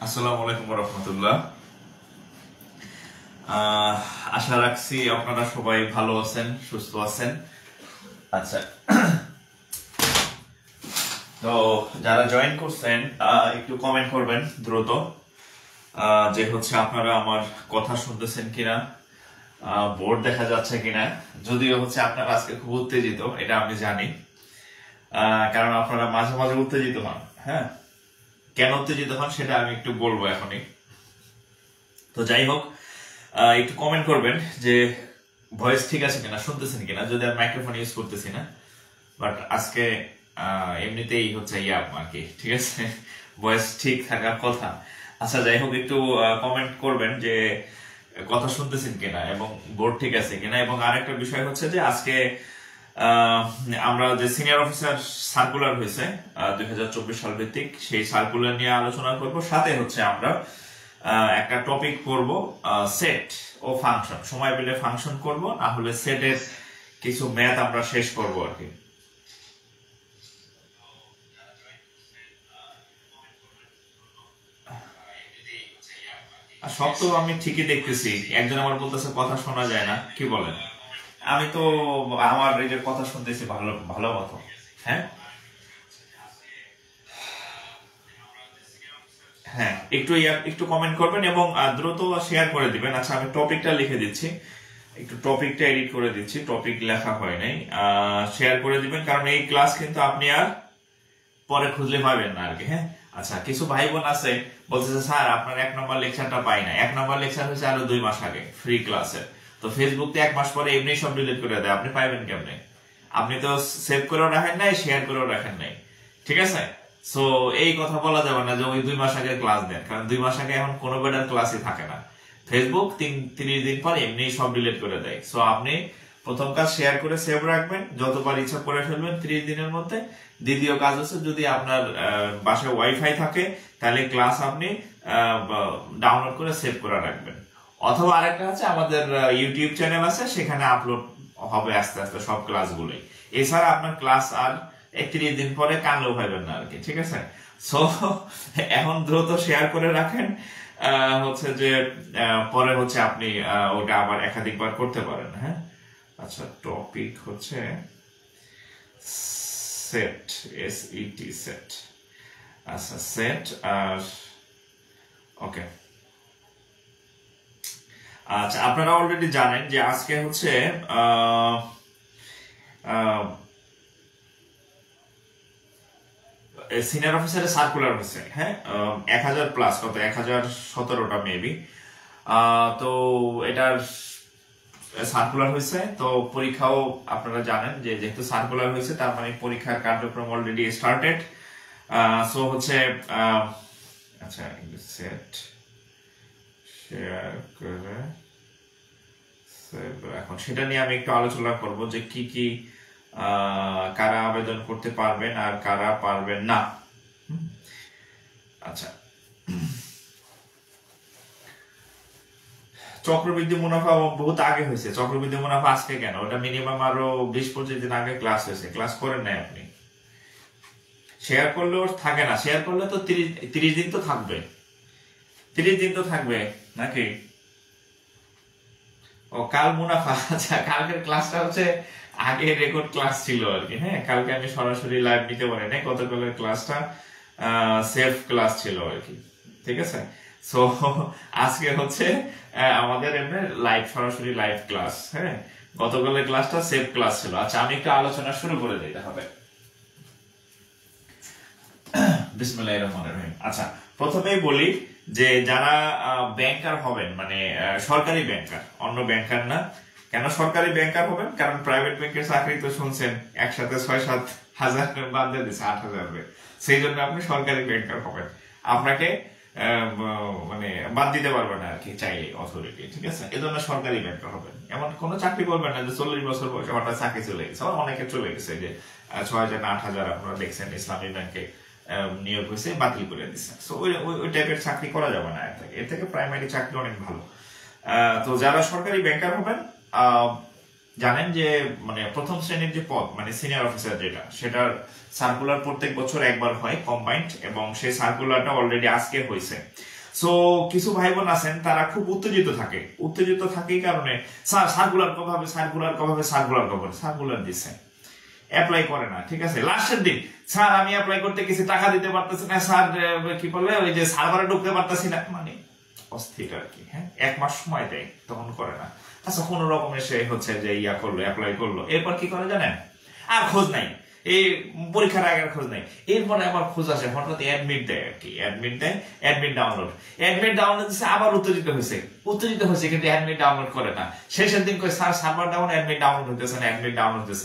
আসসালামু আলাইকুম রহমতুল্লাহ। আশা রাখছি আপনারা সবাই ভালো আছেন, সুস্থ আছেন। আচ্ছা, তো যারা জয়েন করছেন একটু কমেন্ট করবেন দ্রুত যে হচ্ছে আপনারা আমার কথা শুনতেছেন কিনা, বোর্ড দেখা যাচ্ছে কিনা। যদিও হচ্ছে আপনারা আজকে খুব উত্তেজিত, এটা আমি জানি, কারণ আপনারা মাঝে মাঝে উত্তেজিত হন। হ্যাঁ, কেন উত্তেজিত হন সেটা আমি একটু বলবো এখনই। তো যাই হোক, একটু কমেন্ট করবেন যে ভয়েস ঠিক আছে কিনা, শুনতেছেন কিনা। যদি আমি মাইক্রোফোন ইউজ করতেছি না, বাট আজকে এমনিতেই হচ্ছে আর কি, ঠিক আছে, ভয়েস ঠিক থাকার কথা। আচ্ছা, যাই হোক, একটু কমেন্ট করবেন যে কথা শুনতেছেন কিনা এবং বোর্ড ঠিক আছে কিনা। এবং আরেকটা বিষয় হচ্ছে যে আজকে আমরা যে সিনিয়র অফিসার সার্কুলার হয়েছে 2024 সাল ভিত্তিক, সেই সার্কুলার নিয়ে আলোচনা করব। সাথে হচ্ছে আমরা একটা টপিক করব সেট ও ফাংশন। সময় পেলে ফাংশন করব, না হলে সেটের কিছু ম্যাথ আমরা শেষ করব আর কি। সব তো আমি ঠিকই দেখতেছি। একজন আমার বলতেছে কথা শোনা যায় না, কি বলেন? আমি তো আমার এই যে কথা শুনতেছি ভালো ভালো মতো। হ্যাঁ হ্যাঁ, একটু একটু কমেন্ট করবেন এবং দ্রুত শেয়ার করে দিবেন। আচ্ছা, আমি টপিকটা লিখে দিচ্ছি, একটু টপিকটা এডিট করে দিচ্ছি। টপিক লেখা হয় নাই, শেয়ার করে দিবেন, কারণ এই ক্লাস কিন্তু আপনি আর পরে খুঁজলে পাবেন না আর কি। হ্যাঁ, আচ্ছা, কিছু ভাই বোন আছে বলতেছে স্যার আপনার 1 নম্বর লেকচারটা পাই না। 1 নম্বর লেকচার হয়েছে আরো 2 মাস আগে ফ্রি ক্লাসে। তো ফেসবুক তো 1 মাস পরে এমনি সব ডিলিট করে দেয়, আপনি পাইবেন কেমনে? আপনি তো সেভ করেও রাখেন নাই, শেয়ার করেও রাখেন নাই, ঠিক আছে? সো এই কথা বলা যাবে না যে ওই 2 মাস আগে ক্লাস দেন, কারণ 2 মাস আগে এখন কোনো বেটার ক্লাসই থাকে না। ফেসবুক 30 দিন পর এমনি সব ডিলিট করে দেয়। সো আপনি প্রথম কাজ শেয়ার করে সেভ রাখবেন, যতবার ইচ্ছা করে ফেলবেন 30 দিনের মধ্যে। দ্বিতীয় কাজ হচ্ছে, যদি আপনার বাসায় ওয়াইফাই থাকে তাহলে ক্লাস আপনি ডাউনলোড করে সেভ করে রাখবেন। অথবা আরেকটা হচ্ছে, আমাদের ইউটিউব চ্যানেল আছে, সেখানে আপলোড হবে আস্তে আস্তে সব ক্লাসগুলোই। এছাড়া আপনার ক্লাস আর 31 দিন পরে কানলেও পাইবেন না আর কি, ঠিক আছে? সো এখন দ্রুত শেয়ার করে রাখেন, হচ্ছে যে পরে হচ্ছে আপনি ওটা আবার একাধিকবার করতে পারেন। হ্যাঁ, আচ্ছা, টপিক হচ্ছে সেট, SET সেট। আচ্ছা, সেট আর ওকে। আচ্ছা, আপনারা অলরেডি জানেন যে আজকে হচ্ছে সিনিয়র অফিসারের সার্কুলার হয়েছে। হ্যাঁ, 1000+, কত 1017টা মেবি। তো এটার সার্কুলার হয়েছে, তো পরীক্ষাও আপনারা জানেন যে যেহেতু সার্কুলার হয়েছে তার মানে পরীক্ষার কার্যক্রম অলরেডি স্টার্টেড। সো হচ্ছে আচ্ছা, সেট শেয়ার করে এখন সেটা নিয়ে আমি একটু আলোচনা করব যে কি কি কারা আবেদন করতে পারবেন আর কারা পারবেন না। আচ্ছা, চক্রবৃদ্ধি মুনাফা বহুত আগে হয়েছে। চক্রবৃদ্ধি মুনাফা আজকে কেন? ওটা মিনিমাম আরো 20-25 দিন আগে ক্লাস হয়েছে। ক্লাস করেন নাই আপনি? শেয়ার করলেও থাকে না। শেয়ার করলে তো 30 দিন তো থাকবে, 30 দিন তো থাকবে নাকি? ও, কাল মুনাফা। আচ্ছা, কালকের ক্লাসটা হচ্ছে আগে রেকর্ড ক্লাস ছিল আর কি। হ্যাঁ, কালকে আমি সরাসরি লাইভ নিতে পারি নাই। গতকালের ক্লাসটা সেফ ক্লাস ছিল আর কি, ঠিক আছে? সো আজকে হচ্ছে আমাদের এমনি লাইভ, সরাসরি লাইভ ক্লাস। হ্যাঁ, গতকালের ক্লাসটা সেফ ক্লাস ছিল। আচ্ছা, আমি একটু আলোচনা শুরু করে দিতে হবে। বিসমিল্লাহির রহমানির রহিম। আচ্ছা, প্রথমেই বলি যে যারা ব্যাংকার হবেন, মানে সরকারি ব্যাংকার, অন্য ব্যাংকার না। কেন সরকারি ব্যাংকার হবেন? কারণ প্রাইভেট ব্যাংকের চাকরি তো শুনছেন একসাথে 6-7 হাজার বাদ দিয়ে দিচ্ছে 8,000। সেই জন্য আপনি সরকারি ব্যাংকার হবেন। আপনাকে মানে বাদ দিতে পারবে না আর কি চাইলে অথরিটি, ঠিক আছে? এজন্য সরকারি ব্যাংকার হবেন। এমন কোন চাকরি করবেন না যে 40 বছর বয়সে হঠাৎ চাকরি চলে গেছে। আবার অনেকে চলে গেছে, যে 6,000 না 8,000 আপনারা দেখছেন ইসলামী ব্যাংকে নিয়োগ হয়েছে, বাতিল করে দিচ্ছে। সো ওই টাইপের চাকরি করা যাবে না। এর থেকে প্রাইমারি চাকরি অনেক ভালো। তো যারা সরকারি ব্যাংকার হবেন, জানেন যে মানে প্রথম শ্রেণীর যে পদ, মানে সিনিয়র অফিসার যেটা, সেটার সার্কুলার প্রত্যেক বছর একবার হয় কম্বাইন্ড, এবং সেই সার্কুলারটা অলরেডি আজকে হয়েছে। সো কিছু ভাই বোন আছেন তারা খুব উত্তেজিত থাকে এই কারণে, স্যার সার্কুলার সার্কুলার দিচ্ছে, অ্যাপ্লাই করে না, ঠিক আছে। লাস্টের দিন, স্যার আমি অ্যাপ্লাই করতে গেছি, টাকা দিতে পারতেছি না, স্যার কি বলে ওই যে সার্ভারে ঢুকতে পারতেছি না, মানে অস্থির আর কি। হ্যাঁ, 1 মাস সময় দেয়, তখন করে না। আচ্ছা, কোন রকমের সে হচ্ছে যে অ্যাপ্লাই করলো, এরপর কি করে জানেন, আর খোঁজ নাই, এই পরীক্ষার আগের খোঁজ নাই। এরপরে আবার খোঁজ আসে, হঠাৎ অ্যাডমিট দেয় আর কি, অ্যাডমিট ডাউনলোড দিচ্ছে, আবার উত্তেজিত হয়েছে, কিন্তু অ্যাডমিট ডাউনলোড করে না। শেষের দিন কই sir server down, admit download হতেছে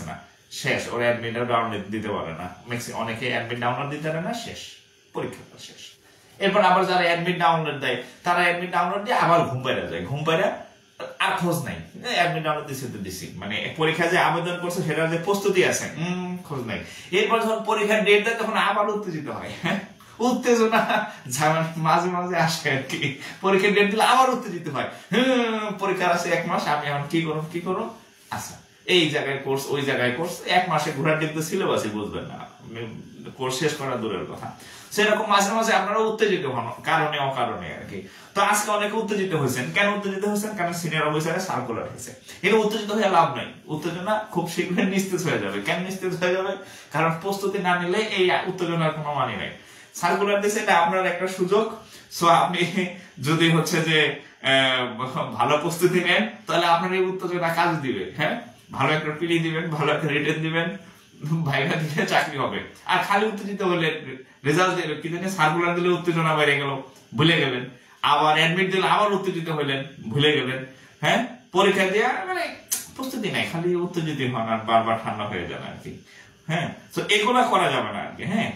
না, শেষ, ওর অ্যাডমিট ডাউনলোড দিতে পারে না, অনেকে অ্যাডমিট ডাউনলোড দিতে পারে না, শেষ, পরীক্ষাটা শেষ। এরপর আবার যারা অ্যাডমিট ডাউনলোড দেয়, তারা অ্যাডমিট ডাউনলোড দিয়ে আবার ঘুম পাইরা আর খোঁজ নাই, অ্যাডমিট ডাউনলোড দিছি, মানে পরীক্ষা যে আবেদন করছে সেটার যে প্রস্তুতি আছে, খোঁজ নাই। এরপর যখন পরীক্ষার ডেট দেয় তখন আবার উত্তেজিত হয়, উত্তেজনা মাঝে মাঝে আসে আর কি। পরীক্ষার ডেট দিলে আবার উত্তেজিত হয়, পরীক্ষার আছে 1 মাস, আমি এখন কি করুন। আচ্ছা, এই জায়গায় কোর্স, ওই জায়গায় কোর্স, 1 মাসে ঘোরার কিন্তু সিলেবাসই বুঝবেন না, কোর্স শেষ করা দূরের কথা। সেরকম মাঝে মাঝে আপনারা উত্তেজিত হন কারণে অকারণে আর কি। তো আজকে অনেকে উত্তেজিত হয়েছেন, কেন উত্তেজিত হয়েছেন? কারণ সিনিয়র অফিসারে সার্কুলার হয়েছে। কিন্তু উত্তেজিত হয়ে লাভ নাই, উত্তেজনা খুব শীঘ্রই নিস্তেজ হয়ে যাবে। কেন নিস্তেজ হয়ে যাবে? কারণ প্রস্তুতি না নিলে এই উত্তেজনার কোনো মানে নাই। সার্কুলার দিয়েছে, এটা আপনার একটা সুযোগ। সো আপনি যদি হচ্ছে যে ভালো প্রস্তুতি নেন, তাহলে আপনার এই উত্তেজনা কাজ দিবে। হ্যাঁ, ভালো একটা পিলি দিবেন, ভালো একটা রিটেন দিবেন, ভাইবা দিলে চাকরি হবে। আর খালি উত্তেজিত হলে রেজাল্ট দিলে কি জানি, সার্কুলার দিলে উত্তেজনা বেড়ে গেল, ভুলে গেলেন, আবার অ্যাডমিট দিলে আবার উত্তেজিত হইলেন, ভুলে গেলেন। হ্যাঁ, পরীক্ষা দেওয়া মানে প্রস্তুতি নাই, খালি উত্তেজিত হন আর বারবার ঠান্ডা হয়ে যাবে আর কি। হ্যাঁ, তো এগুলা করা যাবে না আর কি। হ্যাঁ,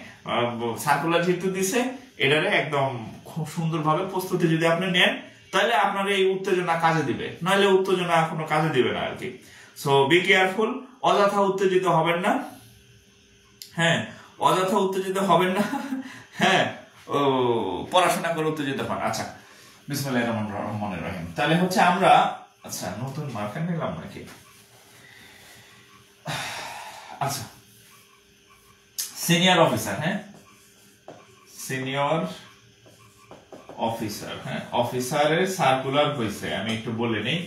সার্কুলার যেহেতু দিছে, এটারে একদম খুব সুন্দরভাবে প্রস্তুতি যদি আপনি নেন, তাহলে আপনার এই উত্তেজনা কাজে দিবে, নইলে উত্তেজনা কোনো কাজে দিবে না আর কি। সো বি কেয়ারফুল, অযথা উত্তেজিত হবেন না। হ্যাঁ, অযথা উত্তেজিত হবেন না। হ্যাঁ, পড়াশোনা করে উত্তেজিত হন। আচ্ছা, বিসমিল্লাহির রহমানির রহিম। তাহলে হচ্ছে আমরা, আচ্ছা, নতুন মার্কার নিলাম নাকি? আচ্ছা, সিনিয়র অফিসার। হ্যাঁ, সিনিয়র অফিসার। হ্যাঁ, অফিসারের সার্কুলার হয়েছে, আমি একটু বলে নেই।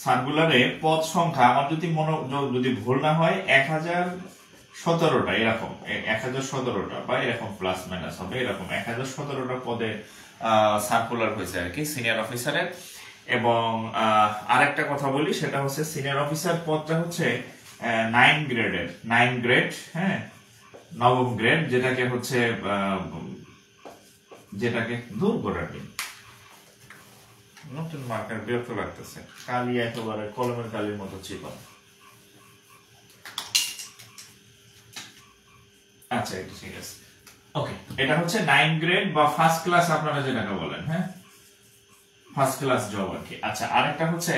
সার্কুলারে পদ সংখ্যা আমার যদি ভুল না হয় 1017টা, এরকম 1017টা বা এরকম প্লাস মাইনাস হবে, এরকম 1017টা পদে সার্কুলার হয়েছে আর কি সিনিয়র অফিসারের। এবং আরেকটা কথা বলি, সেটা হচ্ছে সিনিয়র অফিসার পদটা হচ্ছে 9 গ্রেডের, 9 গ্রেড। হ্যাঁ, 9ম গ্রেড, যেটাকে দূর করার দিন। নতুন মার্কার বিরক্ত লাগতেছে, কালি একেবারে কলমের কালির মতো চিকন। আচ্ছা, এটা ঠিক আছে, ওকে। এটা হচ্ছে 9 গ্রেড বা ফার্স্ট ক্লাস আপনারা যেটাকে বলেন। হ্যাঁ, ফার্স্ট ক্লাস জব আর কি। আচ্ছা, আরেকটা হচ্ছে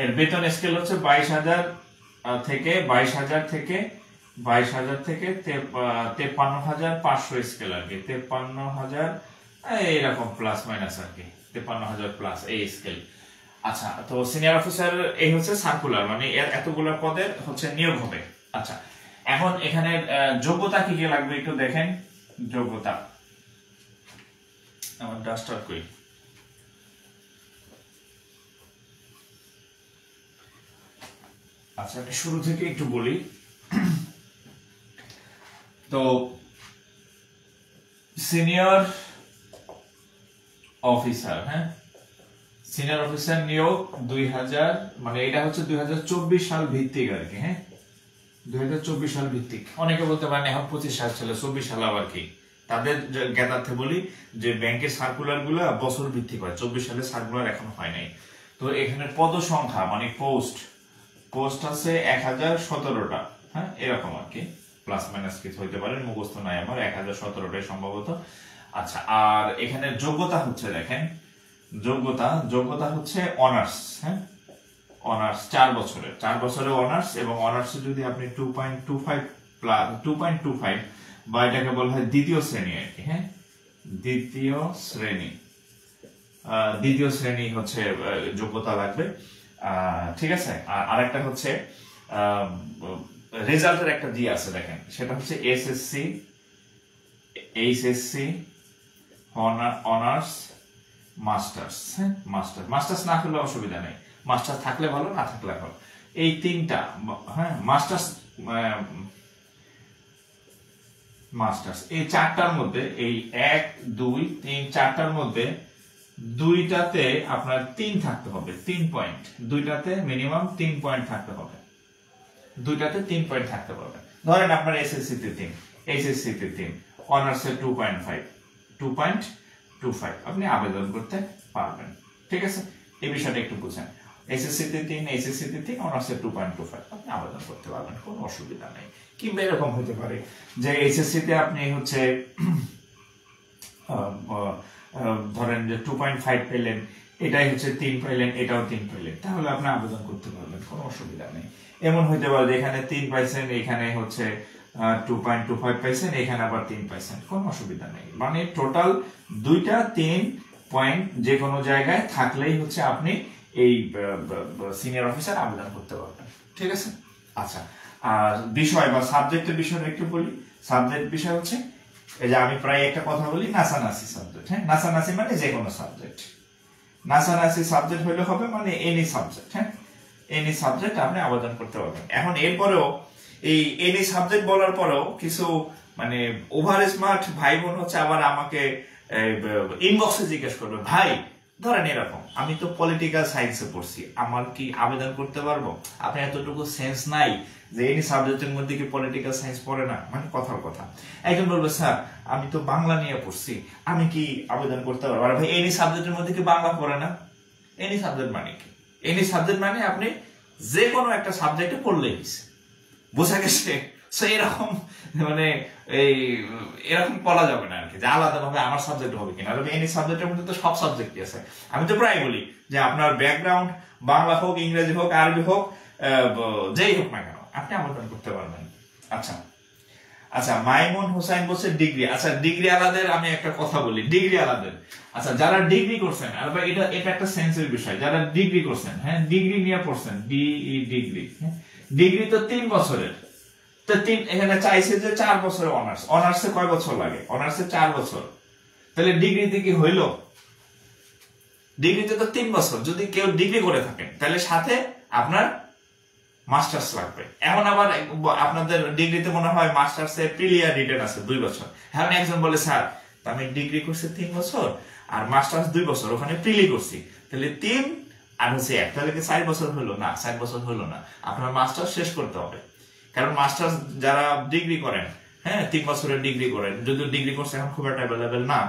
এর বেতন স্কেল হচ্ছে 22,000 থেকে 53,500 স্কেল আর কি, 53,000 এইরকম প্লাস মাইনাস আর কি, 53,000 প্লাস এই স্কেল। আচ্ছা, তো সিনিয়র অফিসার এই হচ্ছে সার্কুলার, মানে এতগুলো পদের হচ্ছে নিয়োগ হবে। আচ্ছা, এখন এখানে যোগ্যতা কি কি লাগবে একটু দেখেন। যোগ্যতা, আমার ডাস্টার কই? আচ্ছা, আমি শুরু থেকে একটু বলি। তো সিনিয়র অফিসার, হ্যাঁ, সিনিয়র অফিসার নিয়োগ 2000, মানে এটা হচ্ছে 2024 সাল ভিত্তিক আর কি। হ্যাঁ, 2024 সাল ভিত্তিক। অনেকে বলতে পারেন এখন 25 সাল ছিল, 24 সাল আবার কি? তাদের জ্ঞাতার্থে বলি যে ব্যাংকের সার্কুলার গুলা বছর ভিত্তিক হয়, 24 সালে সার্কুলার এখনো হয় নাই। তো এখানে পদ সংখ্যা মানে পোস্ট আছে 1017টা। হ্যাঁ, এরকম আর কি, প্লাস মাইনাস কিছু হইতে পারে, মুখস্থ নাই আমার, 1017টাই সম্ভবত। আচ্ছা, আর এখানে যোগ্যতা হচ্ছে, দেখেন যোগ্যতা হচ্ছে অনার্স। হ্যাঁ, অনার্স 4 বছরের অনার্স, এবং অনার্সে যদি আপনি 2.25 বা এটাকে বলা হয় দ্বিতীয় শ্রেণী আর কি। হ্যাঁ, দ্বিতীয় শ্রেণী হচ্ছে যোগ্যতা লাগবে। ঠিক আছে। আর আরেকটা হচ্ছে রেজাল্টের একটা দিয়ে আছে, দেখেন, সেটা হচ্ছে এসএসসি, এইচএসসি, অনার্স, মাস্টার্স। হ্যাঁ, মাস্টার্স না করলে অসুবিধা নেই, মাস্টার্স থাকলে ভালো, না থাকলে ভালো। এই তিনটা, হ্যাঁ, মাস্টার্স এই চারটার মধ্যে, এই 1 2 3 4টার মধ্যে দুইটাতে আপনার 3 থাকতে হবে, 3 পয়েন্ট, দুইটাতে মিনিমাম 3 পয়েন্ট থাকতে হবে, দুইটাতে 3 পয়েন্ট থাকতে হবে। ধরেন আপনার এসএসসি তে 3, এইচএসসি তে 3, অনার্সে 2.5 আপনি আবেদন করতে পারবেন। ঠিক আছে, এই বিষয়টা একটু বুঝেন। এসএসসি তে 3, এইচএসসি তে 3, অনার্সে 2.25 আপনি আবেদন করতে পারবেন, কোনো অসুবিধা নেই। কিংবা এরকম হতে পারে যে এইচএসসি তে আপনি হচ্ছে ধরেন যে 2.5 পেলেন, এটাই হচ্ছে 3 পেলেন, এটাও 3 পেলেন, তাহলে আপনি আবেদন করতে পারবেন, কোনো অসুবিধা নেই। এমন হইতে পারে যে এখানে 3 পাইছেন, এখানে হচ্ছে 2.25 পাইছেন, এখানে আবার 3 পাইছেন, কোনো অসুবিধা নেই। মানে টোটাল 2টা 3 পয়েন্ট যে কোনো জায়গায় থাকলেই হচ্ছে আপনি এই সিনিয়র অফিসার আবেদন করতে পারবেন। ঠিক আছে, আচ্ছা। আর বিষয় বা সাবজেক্টের বিষয়টা একটু বলি। সাবজেক্ট বিষয় হচ্ছে, এই যে আমি প্রায় একটা কথা বলি, নাসানাসি সাবজেক্ট। হ্যাঁ, নাসানাসি মানে যে কোনো সাবজেক্ট, নাসানাসি সাবজেক্ট হইলে হবে, মানে এনি সাবজেক্ট। হ্যাঁ, এনি সাবজেক্ট আপনি আবেদন করতে পারবেন। এখন এরপরেও এই এনি সাবজেক্ট বলার পরেও কিছু মানে ওভার স্মার্ট ভাই বোন হচ্ছে আবার আমাকে ইনবক্সে জিজ্ঞেস করবে, ভাই ধরেন এরকম, আমি তো পলিটিক্যাল সায়েন্সে পড়ছি, আমার কি আবেদন করতে পারবো? আপনি এতটুকু সেন্স নাই যে এনি সাবজেক্টের মধ্যে কি পলিটিক্যাল সায়েন্স পড়ে না? মানে কথার কথা। একজন বলবে, স্যার আমি তো বাংলা নিয়ে পড়ছি, আমি কি আবেদন করতে পারবো? আর ভাই এনি সাবজেক্টের মধ্যে কি বাংলা পড়ে না? এনি সাবজেক্ট মানে কি? এনি সাবজেক্ট মানে আপনি যে কোনো একটা সাবজেক্টে পড়লেই বোঝা গেছে। এরকম মানে এরকম বলা যাবে না আর কি, যে আলাদা ভাবে আমার সাবজেক্ট হবে কিনা। এনি সাবজেক্টের মধ্যে তো সব সাবজেক্টই আছে। আমি তো প্রায় বলি যে আপনার ব্যাকগ্রাউন্ড বাংলা হোক, ইংরেজি হোক, আরবি হোক, যেই হোক না কেন আপনি আবেদন করতে পারবেন। আচ্ছা আচ্ছা, মাইমুন হোসেন বলছে ডিগ্রি। আচ্ছা, ডিগ্রি আলাদের আমি একটা কথা বলি, ডিগ্রি আলাদের। আচ্ছা, যারা ডিগ্রি করছেন, আর এটা একটা সেন্সের বিষয়, যারা ডিগ্রি করছেন, হ্যাঁ, ডিগ্রি নিয়ে পড়ছেন, ডিগ্রি, ডিগ্রি তো 3 বছরের, তো এখানে চাইছে যে 4 বছরের অনার্স। অনার্সে কয় বছর লাগে? অনার্সে 4 বছর। তাহলে ডিগ্রিতে কি হইলো? ডিগ্রিতে তো 3 বছর। যদি কেউ ডিগ্রি করে থাকেন তাহলে সাথে আপনার মাস্টার্স লাগবে। এখন আবার আপনাদের ডিগ্রিতে মনে হয় মাস্টার্সে প্রিলিয়ার রিটেন আছে 2 বছর। এখন একজন বলে, স্যার আমি ডিগ্রি করছি 3 বছর আর মাস্টার্স 2 বছর, ওখানে প্রিলি করছি, তাহলে 3 আর হচ্ছে 1, তাহলে কি 4 বছর হলো? না, 4 বছর হলো না। আপনার মাস্টার্স শেষ করতে হবে। কারণ মাস্টার্স যারা ডিগ্রি করেন, হ্যাঁ, 3 বছরের ডিগ্রি করেন, যদিও ডিগ্রি কোর্স এখন খুব একটা অ্যাভেলেবেল না,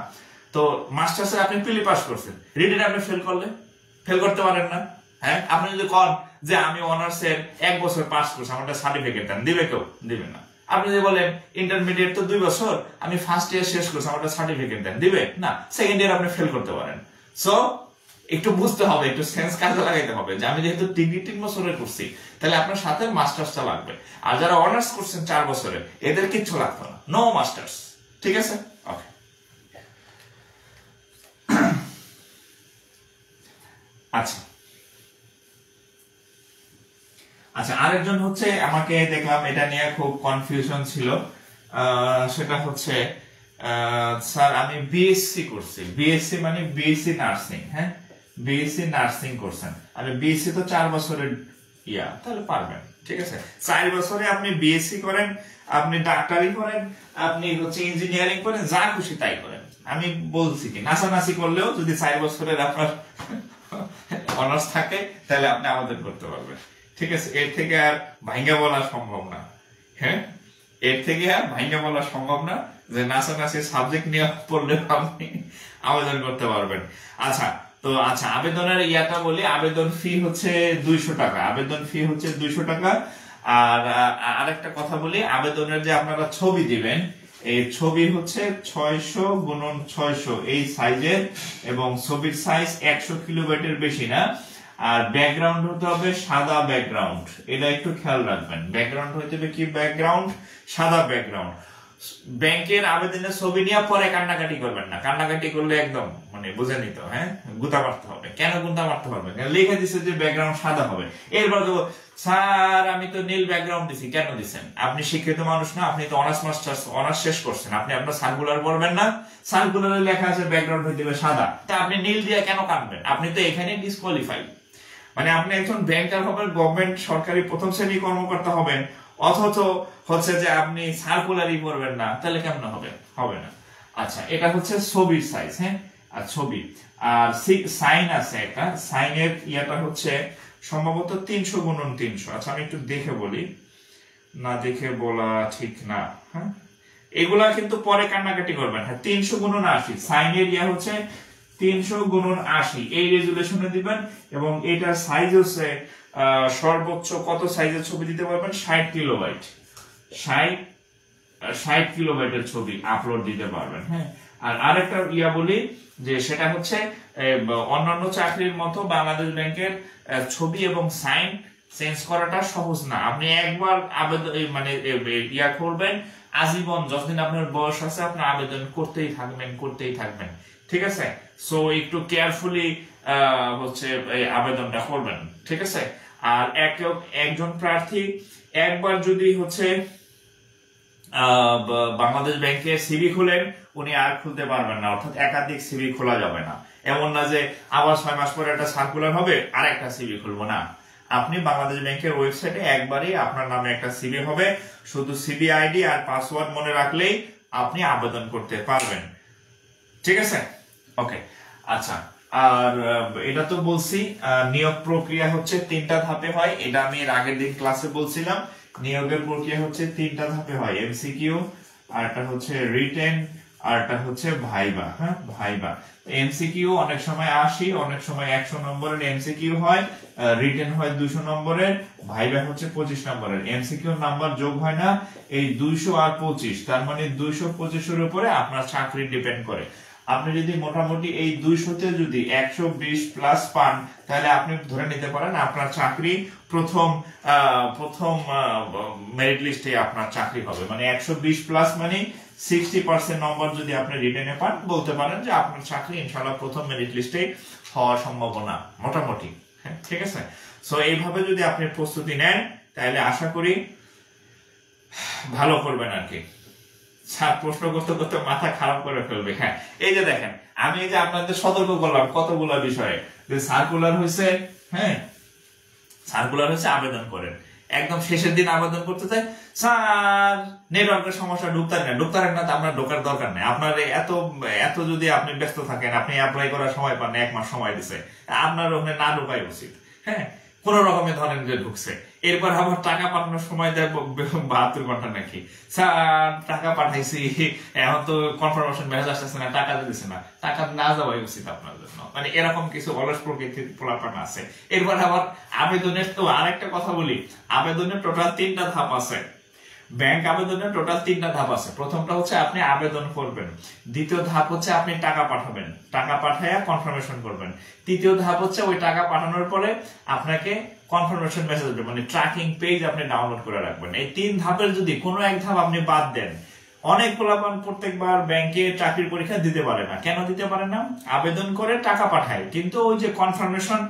তো মাস্টার্সে আপনি প্রিলি পাস করছেন, রিটেন আপনি ফেল করতে পারেন না। হ্যাঁ, আপনি যদি কন যে আমি অনার্সের 1 বছর পাস করছি, আমার একটা সার্টিফিকেট দেন, দিবে কেউ? দিবে না। আপনি যদি বলেন ইন্টারমিডিয়েট তো 2 বছর, আমি ফার্স্ট ইয়ার শেষ করছি, আমার একটা সার্টিফিকেট দেন, দিবে না। সেকেন্ড ইয়ার আপনি ফেল করতে পারেন। সো একটু বুঝতে হবে, একটু সেন্স কাজে লাগাইতে হবে যে আমি যেহেতু ডিগ্রি 3 বছরের করছি, তাহলে আপনার সাথে মাস্টার্সটা লাগবে। আর যারা অনার্স করছেন 4 বছরের, এদের কিচ্ছু লাগতো না, নো মাস্টার্স। ঠিক আছে, ওকে। আচ্ছা আচ্ছা, আরেকজন হচ্ছে আমাকে দেখলাম এটা নিয়ে খুব কনফিউশন ছিল, সেটা হচ্ছে স্যার আমি বিএসসি করছি। বিএসসি মানে বিএসসি নার্সিং। হ্যাঁ, বিএসসি নার্সিং করছেন, আমি বিএসসি তো 4 বছরের তাহলে পারবেন। ঠিক আছে, 4 বছরে আপনি বিএসসি করেন, আপনি ডাক্তারি করেন, আপনি হচ্ছে ইঞ্জিনিয়ারিং করেন, যা খুশি তাই করেন। আমি বলছি কি, নাসানাসি করলেও যদি 4 বছরের আপনার অনার্স থাকে তাহলে আপনি আবেদন করতে পারবেন। ঠিক আছে, এর থেকে আর ভাঙ্গা বলা সম্ভব না। হ্যাঁ, এর থেকে আর ভাঙ্গা বলা সম্ভব না যে নাসানাসি সাবজেক্ট নিয়ে পড়লে আপনি আবেদন করতে পারবেন। আচ্ছা, তো আচ্ছা, আবেদনের ইয়াটা বলি, আবেদন ফি হচ্ছে 200 টাকা। আবেদন ফি হচ্ছে 200 টাকা। আর আরেকটা কথা বলি, আবেদনের যে আপনারা ছবি দিবেন, এই ছবি হচ্ছে 600x600 এই সাইজের, এবং ছবির সাইজ 100 কিলোবাইটের বেশি না। আর ব্যাকগ্রাউন্ড হতে হবে সাদা ব্যাকগ্রাউন্ড, এটা একটু খেয়াল রাখবেন। ব্যাকগ্রাউন্ড হতে হবে কি? ব্যাকগ্রাউন্ড সাদা ব্যাকগ্রাউন্ড। ব্যাংকের আবেদনের ছবি নিয়ে পরে কান্নাকাটি করবেন না, কান্নাকাটি করলে একদম মানে মানে বুঝে নিত, হ্যাঁ গুতা মারতে হবে। কেন গুতা মারতে হবে? লিখে দিছে যে ব্যাকগ্রাউন্ড সাদা হবে, এরপর তো স্যার আমি তো নীল ব্যাকগ্রাউন্ড দিছি, কেন দিছেন? আপনি শিক্ষিত মানুষ না, আপনি তো অনার্স মাস্টার্স অনার্স শেষ করছেন, আপনি আপনার সার্কুলার পড়বেন না? সার্কুলারে লেখা আছে ব্যাকগ্রাউন্ড হয়ে দিবে সাদা, তা আপনি নীল দিয়ে কেন কাটবেন? আপনি তো এখানে ডিসকোয়ালিফাই। মানে আপনি একজন ব্যাংকার হবেন, গভর্নমেন্ট সরকারি প্রথম শ্রেণী কর্মকর্তা হবেন, অথচ হচ্ছে যে আপনি সার্কুলারই পড়বেন না, তাহলে কেমন হবে? হবে না। আচ্ছা, এটা হচ্ছে ছবির সাইজ, হ্যাঁ আর ছবি। আর সাইন আছে একটা, সাইনের ইয়াটা হচ্ছে সম্ভবত 300 গুণন 300। আচ্ছা আমি একটু দেখে বলি, না দেখে বলা ঠিক না, হ্যাঁ এগুলা কিন্তু পরে কান্নাকাটি করবেন। হ্যাঁ 300 গুণন 80, সাইনের ইয়া হচ্ছে 300 গুণন 80, এই রেজুলেশনে দিবেন। এবং এটার সাইজ হচ্ছে সর্বোচ্চ কত সাইজের ছবি দিতে পারবেন? 60 কিলোবাইট, 60 কিলোবাইটের ছবি আপলোড দিতে পারবেন। হ্যাঁ আর আরেকটা ইয়া বলি যে সেটা হচ্ছে অন্যান্য চাকরির মতো বাংলাদেশ ব্যাংকের ছবি এবং সাইন চেঞ্জ করাটা সহজ না। আপনি একবার আবেদন মানে ইয়া করবেন, আজীবন যতদিন আপনার বয়স আছে আপনি আবেদন করতেই থাকবেন, ঠিক আছে? সো একটু কেয়ারফুলি হচ্ছে আবেদনটা করবেন, ঠিক আছে? আর একজন প্রার্থী একবার যদি হচ্ছে বাংলাদেশ ব্যাংকের সিভি খুলেন, উনি আর খুলতে পারবেন না, অর্থাৎ একাধিক সিভি খোলা যাবে না। এমন না যে আবার 6 মাস পরে একটা সার্কুলার হবে আর একটা সিভি খুলবো, না। আপনি বাংলাদেশ ব্যাংকের ওয়েবসাইটে একবারই আপনার নামে একটা সিভি হবে, শুধু সিভি আইডি আর পাসওয়ার্ড মনে রাখলেই আপনি আবেদন করতে পারবেন, ঠিক আছে? ওকে, আচ্ছা। আর এটা তো বলছি নিয়োগ প্রক্রিয়া হচ্ছে 3টা ধাপে হয়, এটা আমি এর আগের দিন ক্লাসে বলছিলাম। নিয়োগের প্রক্রিয়া হচ্ছে 3টা ধাপে হয়, এমসিকিউ, আরটা হচ্ছে রিটেন, আরটা হচ্ছে ভাইবা। হ্যাঁ ভাইবা, এমসিকিউ অনেক সময় 80, অনেক সময় 100 নম্বরের এমসিকিউ হয়, রিটেন হয় 200 নম্বরের, ভাইবা হচ্ছে 25 নম্বরের। এমসিকিউ নাম্বার যোগ হয় না, এই 200 আর 25, তার মানে 225 এর উপরে আপনার চাকরি ডিপেন্ড করে। আপনি যদি মোটামুটি এই 200তে যদি 120 প্লাস পান, তাহলে আপনি ধরে নিতে পারেন আপনার চাকরি প্রথম মেরিট লিস্টে আপনার চাকরি হবে। মানে 120 প্লাস মানে 60% নম্বর যদি আপনি রিটেনে পান, বলতে পারেন যে আপনার চাকরি ইনশাআল্লাহ প্রথম মেরিট লিস্টে হওয়ার সম্ভাবনা মোটামুটি, হ্যাঁ ঠিক আছে? সো এইভাবে যদি আপনি প্রস্তুতি নেন, তাহলে আশা করি ভালো করবেন আর কি। স্যার প্রশ্ন করতে করতে মাথা খারাপ করে ফেলবে। হ্যাঁ এই যে দেখেন, আমি এই যে আপনাদের সতর্ক করলাম কতগুলো বিষয়ে, যে সার্কুলার হয়েছে, হ্যাঁ সার্কুলার হয়েছে, আবেদন করেন। একদম শেষের দিন আবেদন করতে চাই, স্যার নেটওয়ার্কের সমস্যা, ঢুকতারেন না, আপনার ঢোকার দরকার নেই। আপনার এত যদি আপনি ব্যস্ত থাকেন, আপনি অ্যাপ্লাই করার সময় পান, 1 মাস সময় দিছে, আপনার ওখানে না ঢোকাই উচিত। হ্যাঁ কোন রকমে ধরেন যে ঢুকছে, এরপর আবার টাকা পাঠানোর সময় দেয় 72 ঘন্টা নাকি, স্যার টাকা পাঠাইছি, এখন তো কনফার্মেশন মেসেজ আসতেছে না, টাকা দিতেছে না। টাকা না যাওয়াই উচিত আপনার জন্য। মানে এরকম কিছু অলস প্রকৃতির পোলাপান আছে। এরপর আবার আবেদনের, তো আরেকটা কথা বলি, আবেদনের টোটাল 3টা ধাপ আছে। ব্যাংক আবেদনের টোটাল 3টা ধাপ আছে। প্রথমটা হচ্ছে আপনি আবেদন করবেন, দ্বিতীয় ধাপ হচ্ছে আপনি টাকা পাঠাবেন, টাকা পাঠায়া কনফার্মেশন করবেন, তৃতীয় ধাপ হচ্ছে ওই টাকা পাঠানোর পরে আপনাকে কনফার্মেশন মেসেজ দেবে, মানে ট্র্যাকিং পেজ আপনি ডাউনলোড করে রাখবেন। এই 3 ধাপের যদি কোনো এক ধাপ আপনি বাদ দেন, অনেক পোলাপান প্রত্যেকবার ব্যাংকে চাকরির পরীক্ষা দিতে পারে না। কেন দিতে পারে না? আবেদন করে টাকা পাঠায়, কিন্তু ওই যে কনফার্মেশন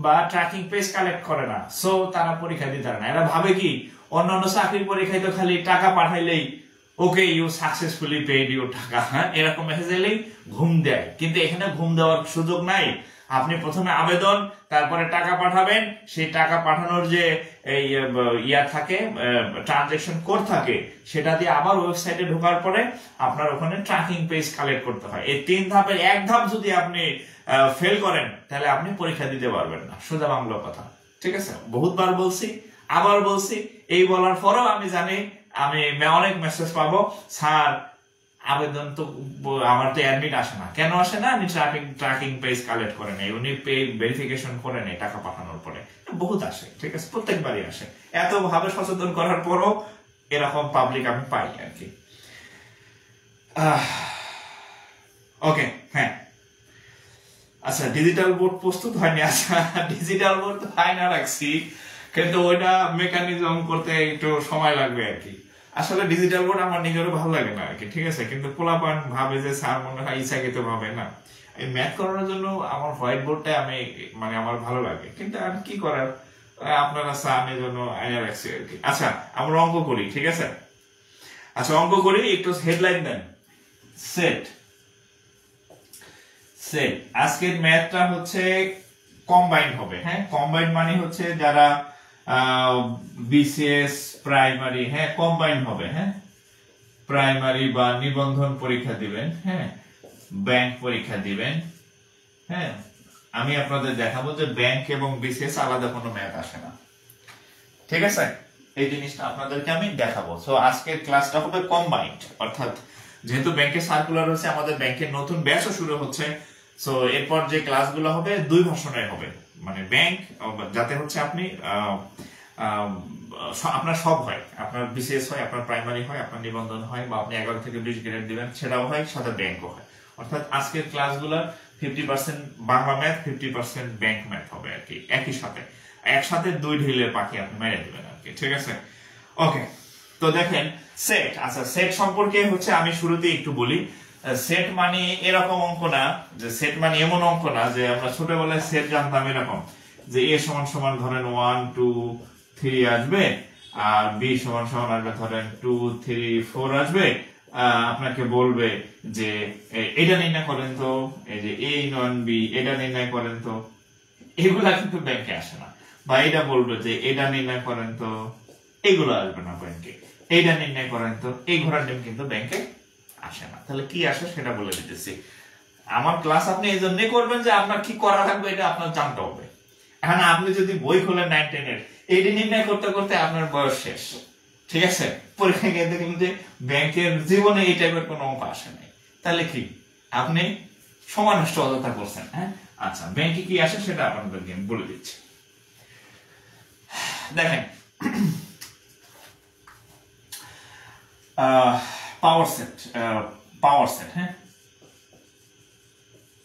বা ট্র্যাকিং পেজ কালেক্ট করে না, সো তারা পরীক্ষা দিতে পারে না। এরা ভাবে কি অন্যান্য চাকরির পরীক্ষায় তো খালি টাকা পাঠাইলেই okay you successfully paid you টাকা, হ্যাঁ এরকম মেসেজ এলেই ঘুম দেয়, কিন্তু এখানে ঘুম দেওয়ার সুযোগ নাই। আপনি প্রথমে আবেদন, তারপরে টাকা পাঠাবেন, সেই টাকা পাঠানোর যে ইয়া থাকে, ট্রানজাকশন কোড থাকে, সেটা দিয়ে আবার ওয়েবসাইটে ঢোকার পরে আপনার ওখানে ট্র্যাকিং পেজ কালেক্ট করতে হয়। এই 3 ধাপের এক ধাপ যদি আপনি ফেল করেন, তাহলে আপনি পরীক্ষা দিতে পারবেন না, সোজা বাংলা কথা, ঠিক আছে? বহুতবার বলছি, আবার বলছি, এই বলার পরেও আমি জানি আমি অনেক মেসেজ পাবো, স্যার আবেদন তো আমার তো অ্যাডমিট আসে না। কেন আসে না? আমি ট্র্যাকিং পেজ কালেক্ট করে নেই, উনি পে ভেরিফিকেশন করে নেই টাকা পাঠানোর পরে। বহুত আসে, ঠিক আছে, প্রত্যেকবারই আসে। এত ভাবে সচেতন করার পরও এরকম পাবলিক আমি পাই আর কি। ওকে, হ্যাঁ আচ্ছা, ডিজিটাল বোর্ড প্রস্তুত হয়নি। আচ্ছা ডিজিটাল বোর্ড তো ফাইনা রাখছি, কিন্তু ওইটা মেকানিজম করতে একটু সময় লাগবে আর কি। আসলে ডিজিটাল বোর্ড আমার নিজেরও ভালো লাগে না আর কি, ঠিক আছে, কিন্তু পোলাপান ভাবে যে স্যার মনে হয় ইচ্ছাকৃত ভাবে না, এই ম্যাথ করানোর জন্য আমার হোয়াইট বোর্ডটা আমি মানে আমার ভালো লাগে, কিন্তু আর কি করার, আপনারা চান এই জন্য আইনা রাখছি আর কি। আচ্ছা আমরা অঙ্ক করি, ঠিক আছে? আচ্ছা অঙ্ক করি, একটু হেডলাইন দেন। সেট সেট আজকের ম্যাথটা হচ্ছে কম্বাইন্ড হবে। হ্যাঁ, কম্বাইন্ড মানে হচ্ছে যারা বিসিএস প্রাইমারি, হ্যাঁ কম্বাইন্ড হবে। হ্যাঁ, প্রাইমারি বা নিবন্ধন পরীক্ষা দিবেন, হ্যাঁ ব্যাংক পরীক্ষা দিবেন। হ্যাঁ, আমি আপনাদের দেখাবো যে ব্যাংক এবং বিসিএস আলাদা কোনো ম্যাথ আসে না, ঠিক আছে? এই জিনিসটা আপনাদেরকে আমি দেখাবো। সো আজকের ক্লাসটা হবে কম্বাইন্ড, অর্থাৎ যেহেতু ব্যাংকের সার্কুলার হচ্ছে, আমাদের ব্যাংকের নতুন ব্যাচও শুরু হচ্ছে। সো এরপর যে ক্লাসগুলো হবে দুই ভার্সনের হবে, মানে ব্যাংক যাতে হচ্ছে আপনি আপনার সব হয়, আপনার বিসিএস হয়, আপনার প্রাইমারি হয়, আপনার নিবন্ধন হয়, বা আপনি 11 থেকে 20 গ্রেড দিবেন সেটাও হয়, সাথে ব্যাংকও হয়। অর্থাৎ আজকের ক্লাসগুলো 50% বাংলা ম্যাথ, 50% ব্যাংক ম্যাথ হবে আর কি, একই সাথে একসাথে দুই ঢিলের পাখি আপনি মেরে দিবেন আর কি, ঠিক আছে? ওকে, তো দেখেন সেট। আচ্ছা সেট সম্পর্কে হচ্ছে আমি শুরুতে একটু বলি। সেট মানে এরকম অঙ্ক না, যে সেট মানে এমন অঙ্ক না যে আমরা ছোটবেলায় সেট জানতাম এরকম, যে এ সমান সমান ধরেন 1 2 3 আসবে, আর বি সমান সমান আসবে ধরেন 2 3 4 আসবে, আপনাকে বলবে যে এটা নির্ণয় করেন তো, এই যে এ নন বি এটা নির্ণয় করেন তো, এগুলা কিন্তু ব্যাংকে আসে না। বা এটা বলবে যে এটা নির্ণয় করেন তো, এগুলো আসবে না ব্যাংকে। এইটা নির্ণয় করেন তো, এই ঘোড়ার ডিম কিন্তু ব্যাংকে আসে না। তাহলে কি আসে সেটা বলে দিতেছি। আমার ক্লাস আপনি এই জন্যই করবেন যে আপনার কি করা লাগবে এটা আপনার জানতে হবে। এখন আপনি যদি বই খোলেন 9 10 এর, এইটা নির্ণয় করতে করতে আপনার বয়স শেষ, ঠিক আছে? পরীক্ষায় গিয়ে দেখলেন যে ব্যাংকের জীবনে এই টাইপের কোনো অঙ্ক আসে নাই, তাহলে কি আপনি সময় নষ্ট অযথা করছেন। হ্যাঁ, আচ্ছা ব্যাংকে কি আসে সেটা আপনাদেরকে আমি বলে দিচ্ছি। দেখেন পাওয়ার সেট, হ্যাঁ